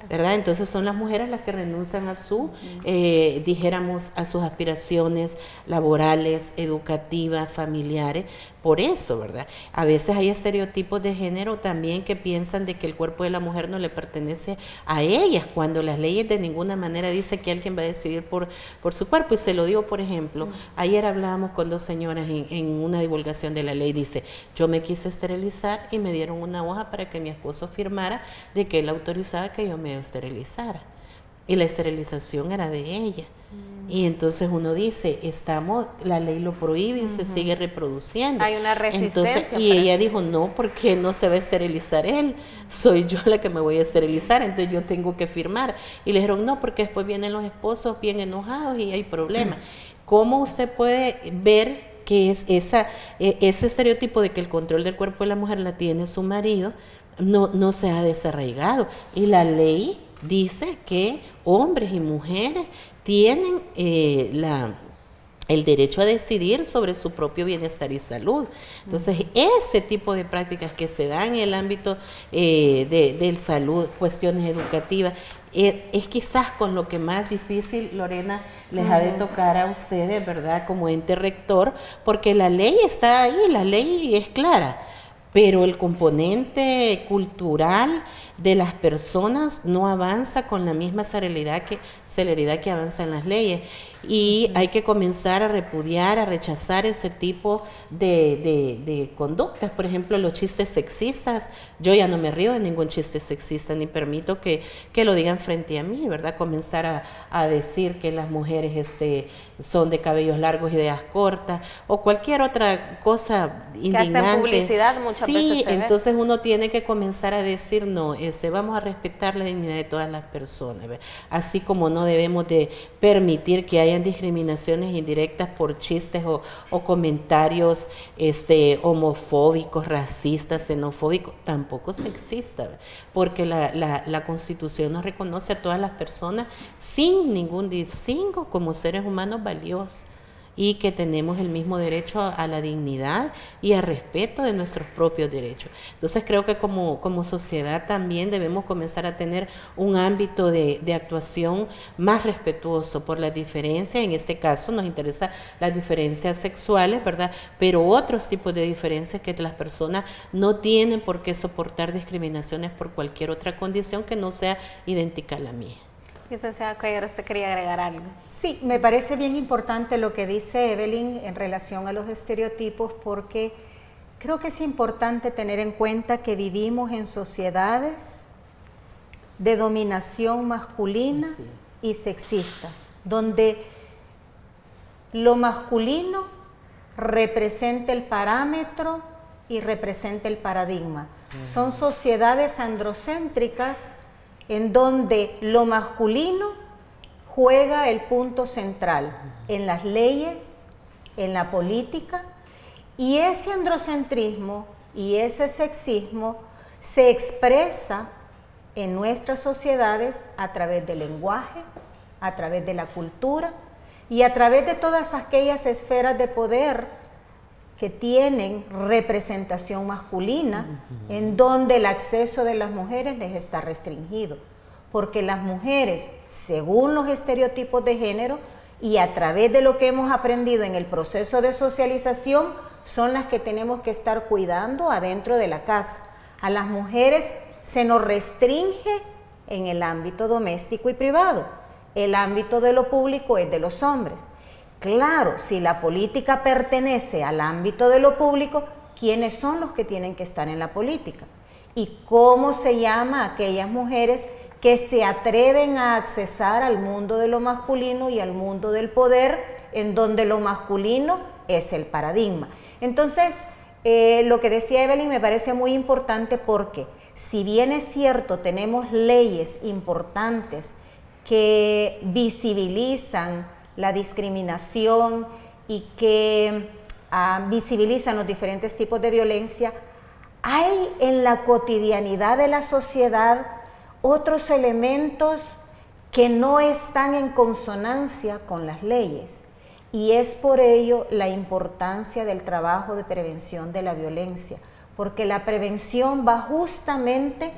¿verdad? Entonces son las mujeres las que renuncian a su, dijéramos, a sus aspiraciones laborales, educativas, familiares, por eso, ¿verdad? A veces hay estereotipos de género también que piensan de que el cuerpo de la mujer no le pertenece a ellas, cuando las leyes de ninguna manera dicen que alguien va a decidir por su cuerpo. Y se lo digo, por ejemplo, ayer hablábamos con dos señoras en una divulgación de la ley, dice, yo me quise esterilizar y me dieron una hoja para que mi esposo firmara de que él autorizaba que yo me esterilizara, y la esterilización era de ella. Y entonces uno dice, la ley lo prohíbe y se sigue reproduciendo. Hay una resistencia. Entonces, y ella dijo, no, porque no se va a esterilizar él, soy yo la que me voy a esterilizar, entonces yo tengo que firmar. Y le dijeron, no, porque después vienen los esposos bien enojados y hay problemas. ¿Cómo usted puede ver que es ese estereotipo de que el control del cuerpo de la mujer la tiene su marido, no se ha desarraigado? Y la ley dice que hombres y mujeres tienen el derecho a decidir sobre su propio bienestar y salud. Entonces, ese tipo de prácticas que se dan en el ámbito de salud, cuestiones educativas, es quizás con lo que más difícil, Lorena, les ha de tocar a ustedes, ¿verdad?, como ente rector, porque la ley está ahí, la ley es clara, pero el componente cultural de las personas no avanza con la misma celeridad que avanzan las leyes. Y hay que comenzar a repudiar, a rechazar ese tipo de conductas. Por ejemplo, los chistes sexistas. Yo ya no me río de ningún chiste sexista, ni permito que lo digan frente a mí, ¿verdad? Comenzar a decir que las mujeres son de cabellos largos y de ideas cortas, o cualquier otra cosa indignante. Que hasta en publicidad muchas veces se ve. Sí, entonces uno tiene que comenzar a decir, no, vamos a respetar la dignidad de todas las personas, ¿verdad? Así como no debemos de permitir que hayan discriminaciones indirectas por chistes o comentarios homofóbicos, racistas, xenofóbicos, tampoco sexistas, ¿verdad? Porque la Constitución nos reconoce a todas las personas sin ningún distingo como seres humanos valiosos, y que tenemos el mismo derecho a la dignidad y al respeto de nuestros propios derechos. Entonces creo que como sociedad también debemos comenzar a tener un ámbito de actuación más respetuoso por las diferencias. En este caso nos interesan las diferencias sexuales, ¿verdad? Pero otros tipos de diferencias, que las personas no tienen por qué soportar discriminaciones por cualquier otra condición que no sea idéntica a la mía. Licenciada Cuellar, ¿usted quería agregar algo? Sí, me parece bien importante lo que dice Evelyn en relación a los estereotipos, porque creo que es importante tener en cuenta que vivimos en sociedades de dominación masculina y sexistas, donde lo masculino representa el parámetro y representa el paradigma. Son sociedades androcéntricas en donde lo masculino juega el punto central en las leyes, en la política, y ese androcentrismo y ese sexismo se expresa en nuestras sociedades a través del lenguaje, a través de la cultura y a través de todas aquellas esferas de poder que tienen representación masculina, en donde el acceso de las mujeres les está restringido, porque las mujeres, según los estereotipos de género y a través de lo que hemos aprendido en el proceso de socialización, son las que tenemos que estar cuidando adentro de la casa. A las mujeres se nos restringe en el ámbito doméstico y privado, el ámbito de lo público es de los hombres. Claro, si la política pertenece al ámbito de lo público, ¿quiénes son los que tienen que estar en la política? ¿Y cómo se llama a aquellas mujeres que se atreven a accesar al mundo de lo masculino y al mundo del poder, en donde lo masculino es el paradigma? Entonces, lo que decía Evelyn me parece muy importante, porque si bien es cierto, tenemos leyes importantes que visibilizan la discriminación y que visibilizan los diferentes tipos de violencia, hay en la cotidianidad de la sociedad otros elementos que no están en consonancia con las leyes, y es por ello la importancia del trabajo de prevención de la violencia, porque la prevención va justamente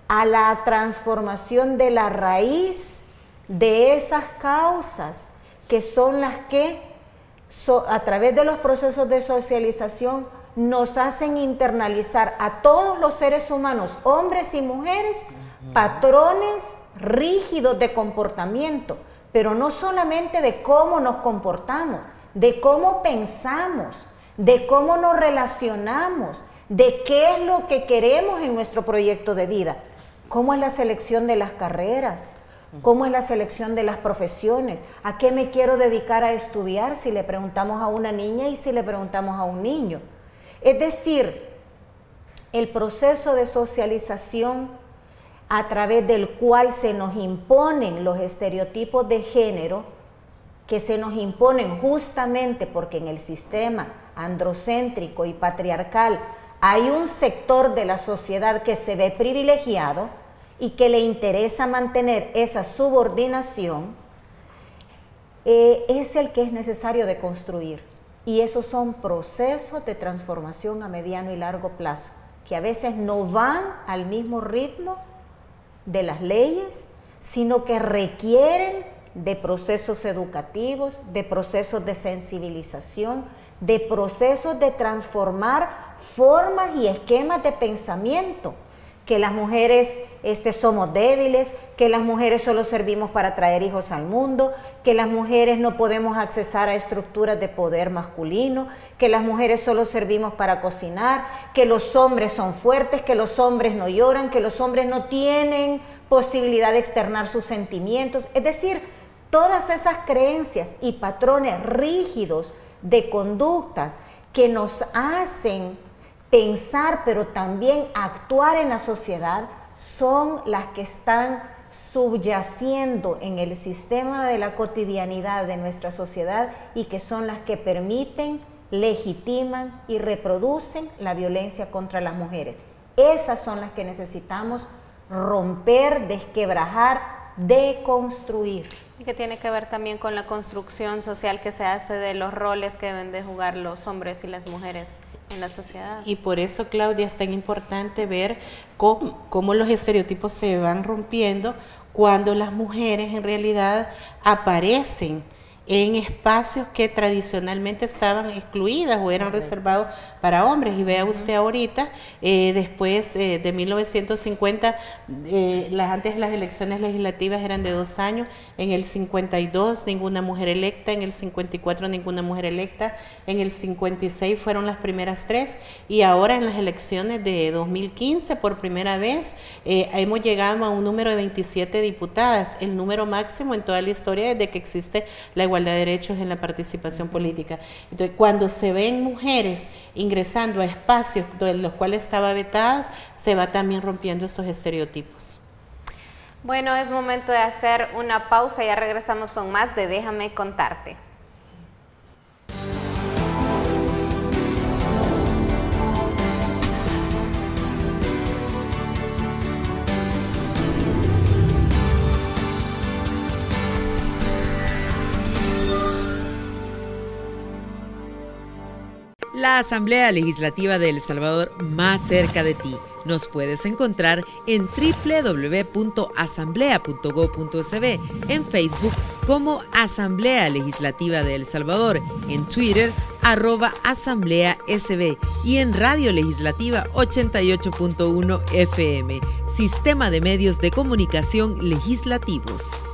a la transformación de la raíz de esas causas que son las que a través de los procesos de socialización nos hacen internalizar a todos los seres humanos, hombres y mujeres, patrones rígidos de comportamiento, pero no solamente de cómo nos comportamos, de cómo pensamos, de cómo nos relacionamos, de qué es lo que queremos en nuestro proyecto de vida, cómo es la selección de las carreras, cómo es la selección de las profesiones, a qué me quiero dedicar a estudiar si le preguntamos a una niña y si le preguntamos a un niño. Es decir, el proceso de socialización a través del cual se nos imponen los estereotipos de género, que se nos imponen justamente porque en el sistema androcéntrico y patriarcal hay un sector de la sociedad que se ve privilegiado y que le interesa mantener esa subordinación, es el que es necesario de construir. Y esos son procesos de transformación a mediano y largo plazo, que a veces no van al mismo ritmo de las leyes, sino que requieren de procesos educativos, de procesos de sensibilización, de procesos de transformar formas y esquemas de pensamiento, que las mujeres somos débiles, que las mujeres solo servimos para traer hijos al mundo, que las mujeres no podemos accesar a estructuras de poder masculino, que las mujeres solo servimos para cocinar, que los hombres son fuertes, que los hombres no lloran, que los hombres no tienen posibilidad de externar sus sentimientos. Es decir, todas esas creencias y patrones rígidos de conductas que nos hacen pensar, pero también actuar en la sociedad, son las que están subyaciendo en el sistema de la cotidianidad de nuestra sociedad y que son las que permiten, legitiman y reproducen la violencia contra las mujeres. Esas son las que necesitamos romper, desquebrajar, deconstruir. Y que tiene que ver también con la construcción social que se hace de los roles que deben de jugar los hombres y las mujeres en la sociedad. Y por eso, Claudia, es tan importante ver cómo los estereotipos se van rompiendo cuando las mujeres en realidad aparecen en espacios que tradicionalmente estaban excluidas o eran reservados para hombres. Y vea usted ahorita, después de 1950, antes las elecciones legislativas eran de 2 años, en el 52 ninguna mujer electa, en el 54 ninguna mujer electa, en el 56 fueron las primeras 3, y ahora en las elecciones de 2015 por primera vez hemos llegado a un número de 27 diputadas, el número máximo en toda la historia desde que existe la igualdad de derechos en la participación política. Entonces, cuando se ven mujeres ingresando a espacios de los cuales estaban vetadas, se va también rompiendo esos estereotipos. Bueno, es momento de hacer una pausa, ya regresamos con más de Déjame Contarte. La Asamblea Legislativa de El Salvador, más cerca de ti. Nos puedes encontrar en www.asamblea.go.sb, en Facebook como Asamblea Legislativa de El Salvador, en Twitter @AsambleaSB y en Radio Legislativa 88.1 FM, Sistema de Medios de Comunicación Legislativos.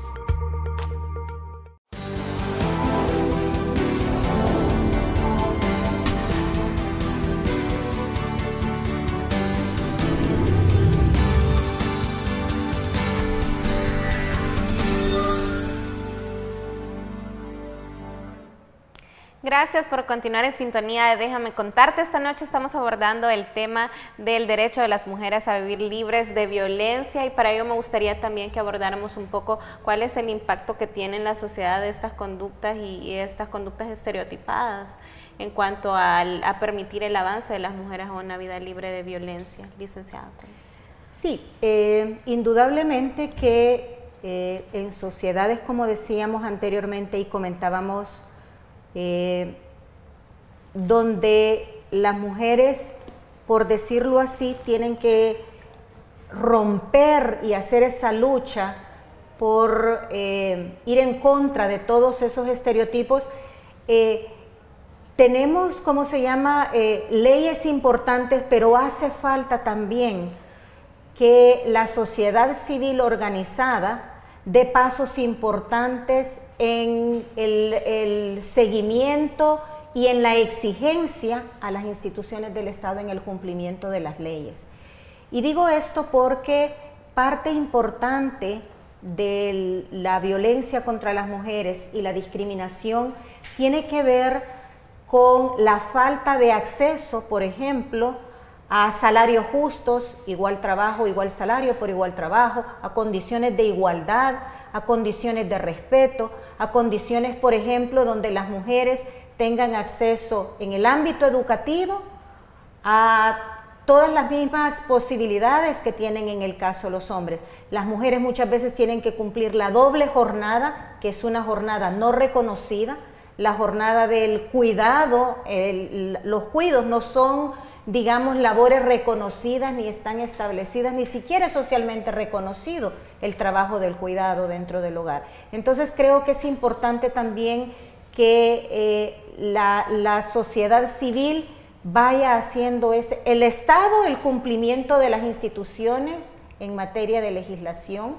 Gracias por continuar en sintonía de Déjame Contarte. Esta noche estamos abordando el tema del derecho de las mujeres a vivir libres de violencia, y para ello me gustaría también que abordáramos un poco cuál es el impacto que tiene en la sociedad de estas conductas y estas conductas estereotipadas en cuanto a permitir el avance de las mujeres a una vida libre de violencia. Licenciada. Sí, indudablemente que en sociedades, como decíamos anteriormente y comentábamos, donde las mujeres, por decirlo así, tienen que romper y hacer esa lucha por ir en contra de todos esos estereotipos, tenemos, ¿cómo se llama?, leyes importantes, pero hace falta también que la sociedad civil organizada dé pasos importantes en el seguimiento y en la exigencia a las instituciones del Estado en el cumplimiento de las leyes. Y digo esto porque parte importante de la violencia contra las mujeres y la discriminación tiene que ver con la falta de acceso, por ejemplo, a salarios justos, igual trabajo, igual salario por igual trabajo, a condiciones de igualdad, a condiciones de respeto, a condiciones, por ejemplo, donde las mujeres tengan acceso en el ámbito educativo a todas las mismas posibilidades que tienen en el caso los hombres. Las mujeres muchas veces tienen que cumplir la doble jornada, que es una jornada no reconocida, la jornada del cuidado. Los cuidos no son, digamos, labores reconocidas, ni están establecidas, ni siquiera es socialmente reconocido el trabajo del cuidado dentro del hogar. Entonces creo que es importante también que la sociedad civil vaya haciendo el Estado, el cumplimiento de las instituciones en materia de legislación,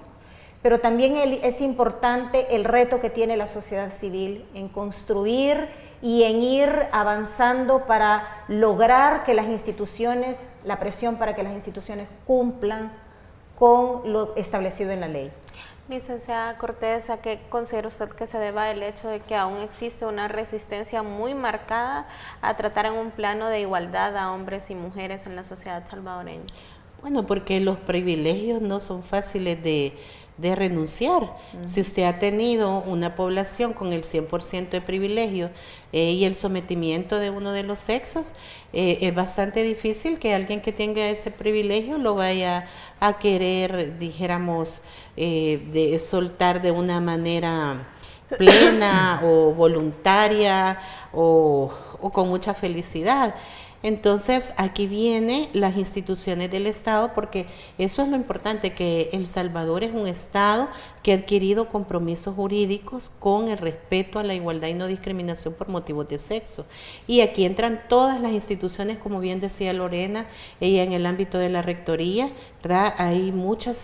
pero también es importante el reto que tiene la sociedad civil en construir y en ir avanzando para lograr que las instituciones, la presión para que las instituciones cumplan con lo establecido en la ley. Licenciada Cortés, ¿a qué considera usted que se deba el hecho de que aún existe una resistencia muy marcada a tratar en un plano de igualdad a hombres y mujeres en la sociedad salvadoreña? Bueno, porque los privilegios no son fáciles de renunciar. Si usted ha tenido una población con el 100% de privilegios y el sometimiento de uno de los sexos, es bastante difícil que alguien que tenga ese privilegio lo vaya a querer, dijéramos, de soltar de una manera plena o voluntaria o con mucha felicidad. Entonces, aquí vienen las instituciones del Estado, porque eso es lo importante, que El Salvador es un Estado que ha adquirido compromisos jurídicos con el respeto a la igualdad y no discriminación por motivos de sexo. Y aquí entran todas las instituciones, como bien decía Lorena, ella en el ámbito de la rectoría, ¿verdad? Hay muchas,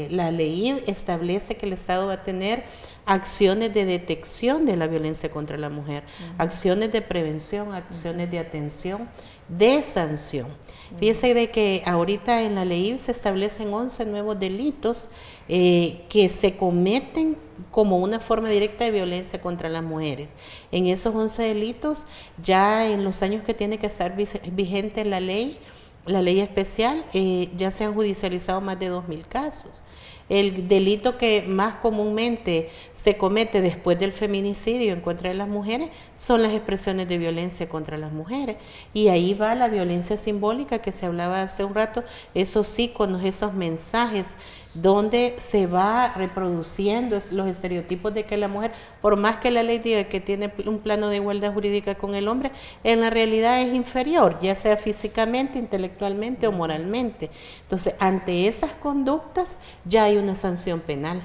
la ley establece que el Estado va a tener acciones de detección de la violencia contra la mujer, acciones de prevención, acciones de atención, de sanción. Fíjese de que ahorita en la ley se establecen 11 nuevos delitos que se cometen como una forma directa de violencia contra las mujeres. En esos 11 delitos, ya en los años que tiene que estar vigente la ley especial, ya se han judicializado más de 2.000 casos. El delito que más comúnmente se comete después del feminicidio en contra de las mujeres son las expresiones de violencia contra las mujeres. Y ahí va la violencia simbólica que se hablaba hace un rato, esos íconos, esos mensajes donde se va reproduciendo los estereotipos de que la mujer, por más que la ley diga que tiene un plano de igualdad jurídica con el hombre, en la realidad es inferior, ya sea físicamente, intelectualmente o moralmente. Entonces, ante esas conductas ya hay una sanción penal.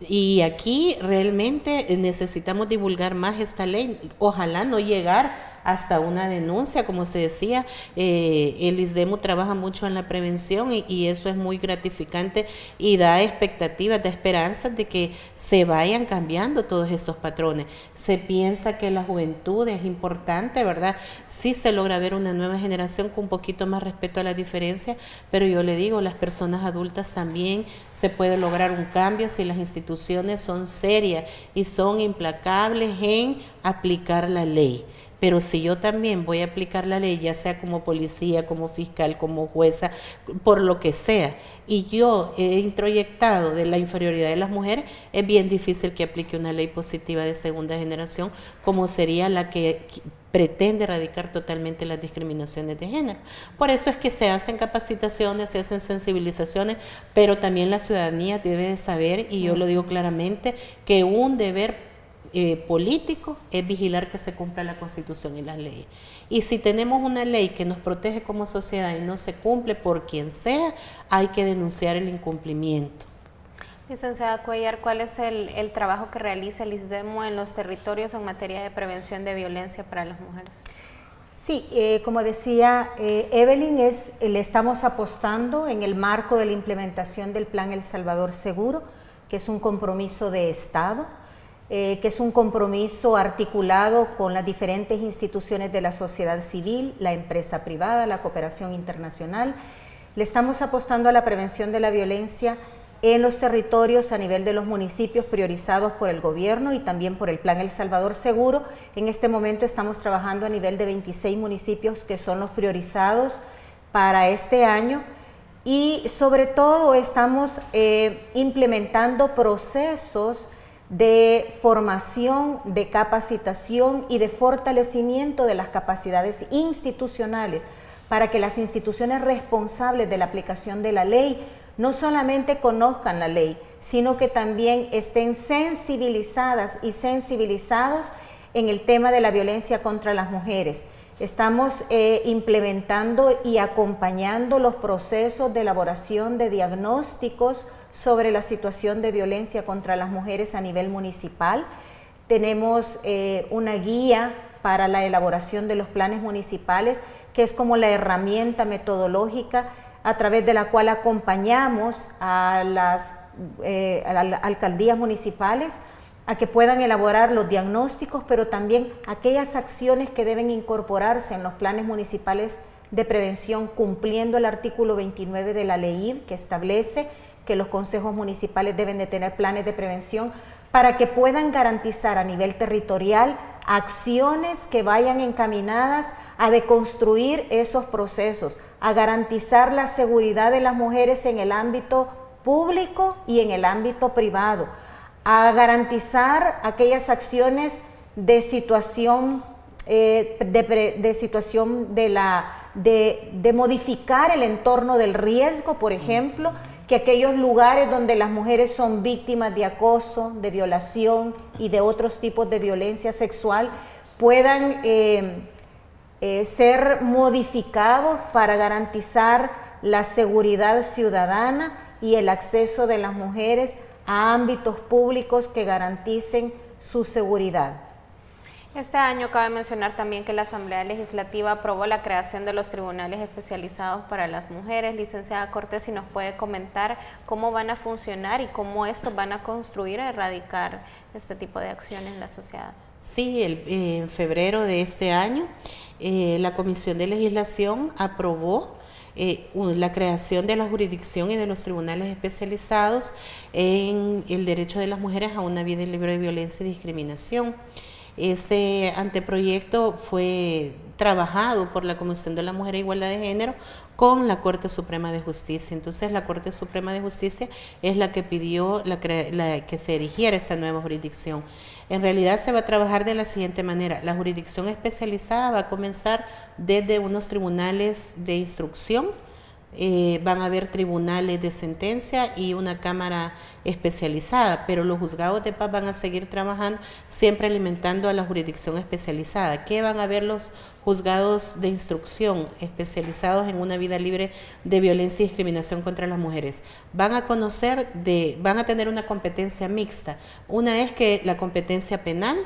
Y aquí realmente necesitamos divulgar más esta ley, ojalá no llegar hasta una denuncia, como se decía. El ISDEMU trabaja mucho en la prevención y eso es muy gratificante y da expectativas, da esperanzas de que se vayan cambiando todos esos patrones. Se piensa que la juventud es importante, ¿verdad? Sí se logra ver una nueva generación con un poquito más respeto a las diferencias, pero yo le digo, las personas adultas también se puede lograr un cambio si las instituciones son serias y son implacables en aplicar la ley. Pero si yo también voy a aplicar la ley, ya sea como policía, como fiscal, como jueza, por lo que sea, y yo he introyectado de la inferioridad de las mujeres, es bien difícil que aplique una ley positiva de segunda generación, como sería la que pretende erradicar totalmente las discriminaciones de género. Por eso es que se hacen capacitaciones, se hacen sensibilizaciones, pero también la ciudadanía debe de saber, y yo lo digo claramente, que un deber político es vigilar que se cumpla la Constitución y las leyes. Y si tenemos una ley que nos protege como sociedad y no se cumple por quien sea, hay que denunciar el incumplimiento. Licenciada Cuellar, ¿cuál es el trabajo que realiza el ISDEMU en los territorios en materia de prevención de violencia para las mujeres? Sí, como decía Evelyn, le estamos apostando en el marco de la implementación del Plan El Salvador Seguro, que es un compromiso de Estado, que es un compromiso articulado con las diferentes instituciones de la sociedad civil, la empresa privada, la cooperación internacional. Le estamos apostando a la prevención de la violencia en los territorios a nivel de los municipios priorizados por el gobierno y también por el Plan El Salvador Seguro. En este momento estamos trabajando a nivel de 26 municipios que son los priorizados para este año y sobre todo estamos implementando procesos de formación, de capacitación y de fortalecimiento de las capacidades institucionales para que las instituciones responsables de la aplicación de la ley no solamente conozcan la ley, sino que también estén sensibilizadas y sensibilizados en el tema de la violencia contra las mujeres. Estamos implementando y acompañando los procesos de elaboración de diagnósticos sobre la situación de violencia contra las mujeres a nivel municipal. Tenemos una guía para la elaboración de los planes municipales, que es como la herramienta metodológica a través de la cual acompañamos a las alcaldías municipales a que puedan elaborar los diagnósticos, pero también aquellas acciones que deben incorporarse en los planes municipales de prevención, cumpliendo el artículo 29 de la ley que establece que los consejos municipales deben de tener planes de prevención para que puedan garantizar a nivel territorial acciones que vayan encaminadas a deconstruir esos procesos, a garantizar la seguridad de las mujeres en el ámbito público y en el ámbito privado, a garantizar aquellas acciones de situación de modificar el entorno del riesgo, por ejemplo, que aquellos lugares donde las mujeres son víctimas de acoso, de violación y de otros tipos de violencia sexual puedan ser modificados para garantizar la seguridad ciudadana y el acceso de las mujeres a ámbitos públicos que garanticen su seguridad. Este año cabe mencionar también que la Asamblea Legislativa aprobó la creación de los tribunales especializados para las mujeres. Licenciada Cortés, si nos puede comentar cómo van a funcionar y cómo estos van a construir a erradicar este tipo de acciones en la sociedad. Sí, en febrero de este año la Comisión de Legislación aprobó la creación de la jurisdicción y de los tribunales especializados en el derecho de las mujeres a una vida libre de violencia y discriminación. Este anteproyecto fue trabajado por la Comisión de la Mujer e Igualdad de Género con la Corte Suprema de Justicia. Entonces la Corte Suprema de Justicia es la que pidió que se erigiera esta nueva jurisdicción. En realidad se va a trabajar de la siguiente manera. La jurisdicción especializada va a comenzar desde unos tribunales de instrucción, van a haber tribunales de sentencia y una cámara especializada, pero los juzgados de paz van a seguir trabajando siempre alimentando a la jurisdicción especializada. ¿Qué van a ver los juzgados de instrucción especializados en una vida libre de violencia y discriminación contra las mujeres? Van a van a tener una competencia mixta. Una es que la competencia penal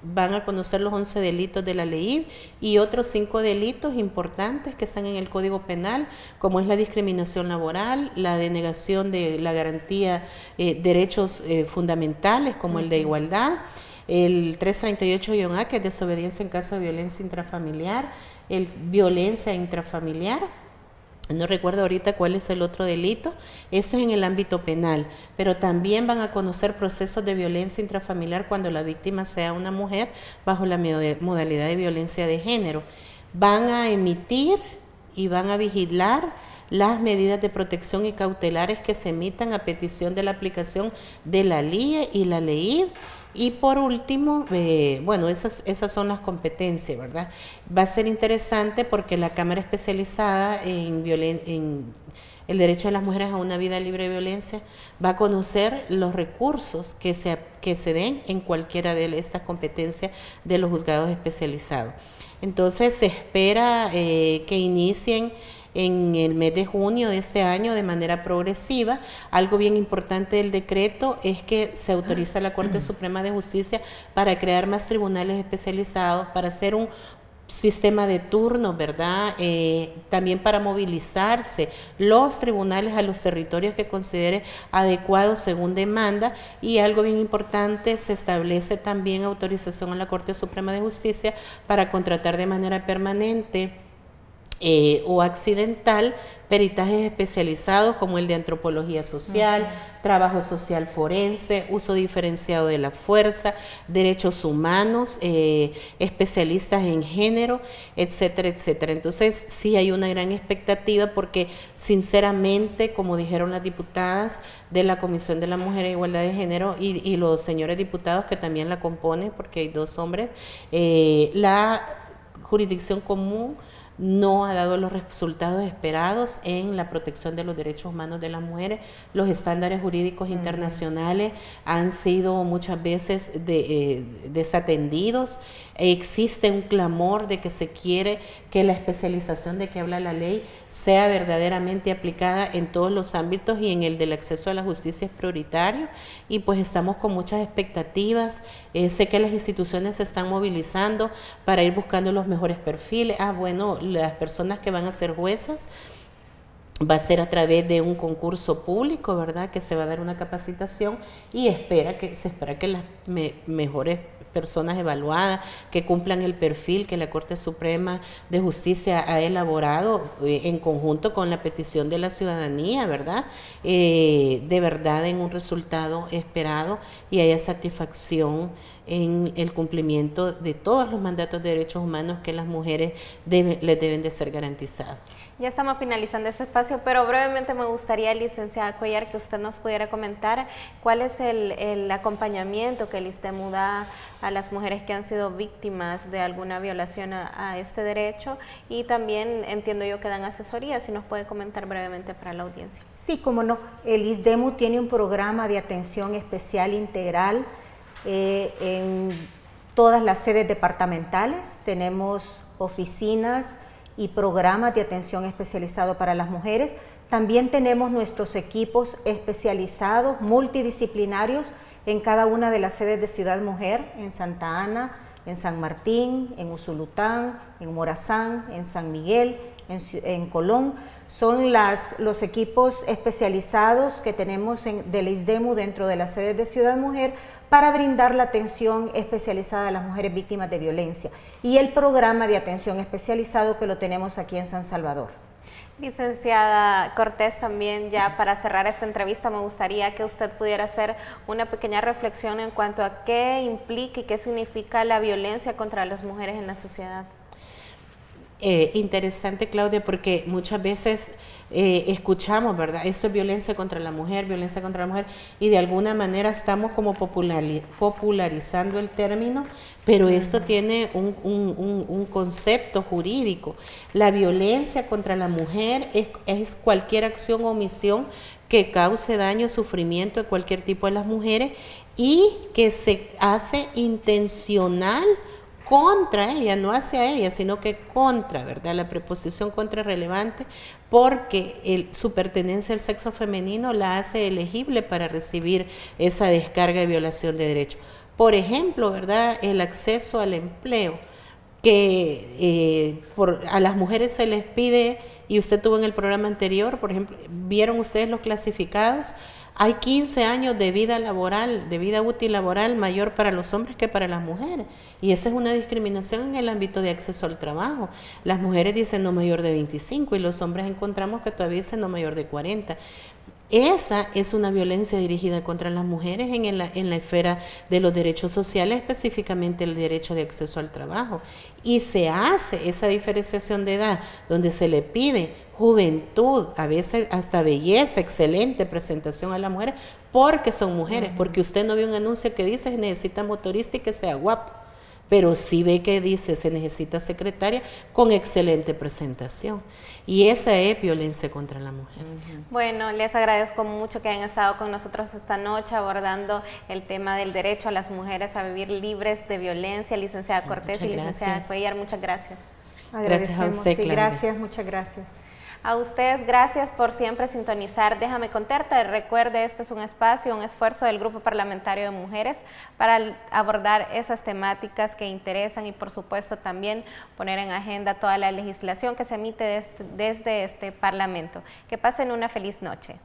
van a conocer los 11 delitos de la ley y otros 5 delitos importantes que están en el Código Penal, como es la discriminación laboral, la denegación de la garantía derechos fundamentales, como el de igualdad, el 338-A, que es desobediencia en caso de violencia intrafamiliar, el violencia intrafamiliar. No recuerdo ahorita cuál es el otro delito, eso es en el ámbito penal, pero también van a conocer procesos de violencia intrafamiliar cuando la víctima sea una mujer bajo la modalidad de violencia de género. Van a emitir y van a vigilar las medidas de protección y cautelares que se emitan a petición de la aplicación de la LIE y la LEIB. Y por último, bueno, esas son las competencias, ¿verdad? Va a ser interesante porque la Cámara Especializada en el derecho de las mujeres a una vida libre de violencia va a conocer los recursos que se den en cualquiera de estas competencias de los juzgados especializados. Entonces se espera que inicien en el mes de junio de este año de manera progresiva. Algo bien importante del decreto es que se autoriza a la Corte Suprema de Justicia para crear más tribunales especializados, para hacer un sistema de turnos, ¿verdad? También para movilizarse los tribunales a los territorios que considere adecuados según demanda. Y algo bien importante, se establece también autorización a la Corte Suprema de Justicia para contratar de manera permanente o accidental peritajes especializados como el de antropología social, trabajo social forense, uso diferenciado de la fuerza, derechos humanos, especialistas en género, etcétera, etcétera. Entonces sí hay una gran expectativa porque sinceramente, como dijeron las diputadas de la Comisión de la Mujer e Igualdad de Género y los señores diputados que también la componen, porque hay 2 hombres, la jurisdicción común no ha dado los resultados esperados en la protección de los derechos humanos de las mujeres. Los estándares jurídicos internacionales han sido muchas veces desatendidos. Existe un clamor de que se quiere que la especialización de que habla la ley sea verdaderamente aplicada en todos los ámbitos, y en el del acceso a la justicia es prioritario, y pues estamos con muchas expectativas. Sé que las instituciones se están movilizando para ir buscando los mejores perfiles. Bueno, las personas que van a ser juezas va a ser a través de un concurso público, ¿verdad? Que se va a dar una capacitación y se espera que las mejores personas evaluadas, que cumplan el perfil que la Corte Suprema de Justicia ha elaborado en conjunto con la petición de la ciudadanía, ¿verdad? De verdad en un resultado esperado y haya satisfacción en el cumplimiento de todos los mandatos de derechos humanos que las mujeres les deben de ser garantizados. Ya estamos finalizando este espacio, pero brevemente me gustaría, licenciada Cuellar, que usted nos pudiera comentar cuál es el acompañamiento que el ISDEMU da a las mujeres que han sido víctimas de alguna violación a este derecho, y también entiendo yo que dan asesoría, si nos puede comentar brevemente para la audiencia. Sí, cómo no. El ISDEMU tiene un programa de atención especial integral en todas las sedes departamentales. Tenemos oficinas y programas de atención especializado para las mujeres. También tenemos nuestros equipos especializados, multidisciplinarios, en cada una de las sedes de Ciudad Mujer, en Santa Ana, en San Martín, en Usulután, en Morazán, en San Miguel, en Colón. Son los equipos especializados que tenemos del ISDEMU dentro de las sedes de Ciudad Mujer para brindar la atención especializada a las mujeres víctimas de violencia, y el programa de atención especializado que lo tenemos aquí en San Salvador. Licenciada Cortés, también ya para cerrar esta entrevista me gustaría que usted pudiera hacer una pequeña reflexión en cuanto a qué implica y qué significa la violencia contra las mujeres en la sociedad. Interesante, Claudia, porque muchas veces escuchamos, ¿verdad? Esto es violencia contra la mujer, y de alguna manera estamos como popularizando el término, pero esto tiene un concepto jurídico. La violencia contra la mujer es cualquier acción o omisión que cause daño o sufrimiento de cualquier tipo de las mujeres y que se hace intencional contra ella, no hacia ella, sino que contra, ¿verdad? La preposición contra es relevante porque su pertenencia al sexo femenino la hace elegible para recibir esa descarga de violación de derechos. Por ejemplo, ¿verdad?, el acceso al empleo, que a las mujeres se les pide, y usted tuvo en el programa anterior, por ejemplo, vieron ustedes los clasificados, hay 15 años de vida laboral, de vida útil laboral mayor para los hombres que para las mujeres. Y esa es una discriminación en el ámbito de acceso al trabajo. Las mujeres dicen no mayor de 25 y los hombres encontramos que todavía dicen no mayor de 40. Esa es una violencia dirigida contra las mujeres en la esfera de los derechos sociales, específicamente el derecho de acceso al trabajo. Y se hace esa diferenciación de edad, donde se le pide juventud, a veces hasta belleza, excelente presentación a las mujeres, porque son mujeres, porque usted no ve un anuncio que dice necesita motorista y que sea guapo, pero sí ve que dice se necesita secretaria con excelente presentación. Y esa es violencia contra la mujer. Bueno, les agradezco mucho que hayan estado con nosotros esta noche abordando el tema del derecho a las mujeres a vivir libres de violencia. Licenciada Cortés y licenciada Cuellar, muchas gracias. Gracias a usted, sí, gracias, muchas gracias. A ustedes, gracias por siempre sintonizar Déjame Contarte. Recuerde, este es un espacio, un esfuerzo del Grupo Parlamentario de Mujeres para abordar esas temáticas que interesan y, por supuesto, también poner en agenda toda la legislación que se emite desde este Parlamento. Que pasen una feliz noche.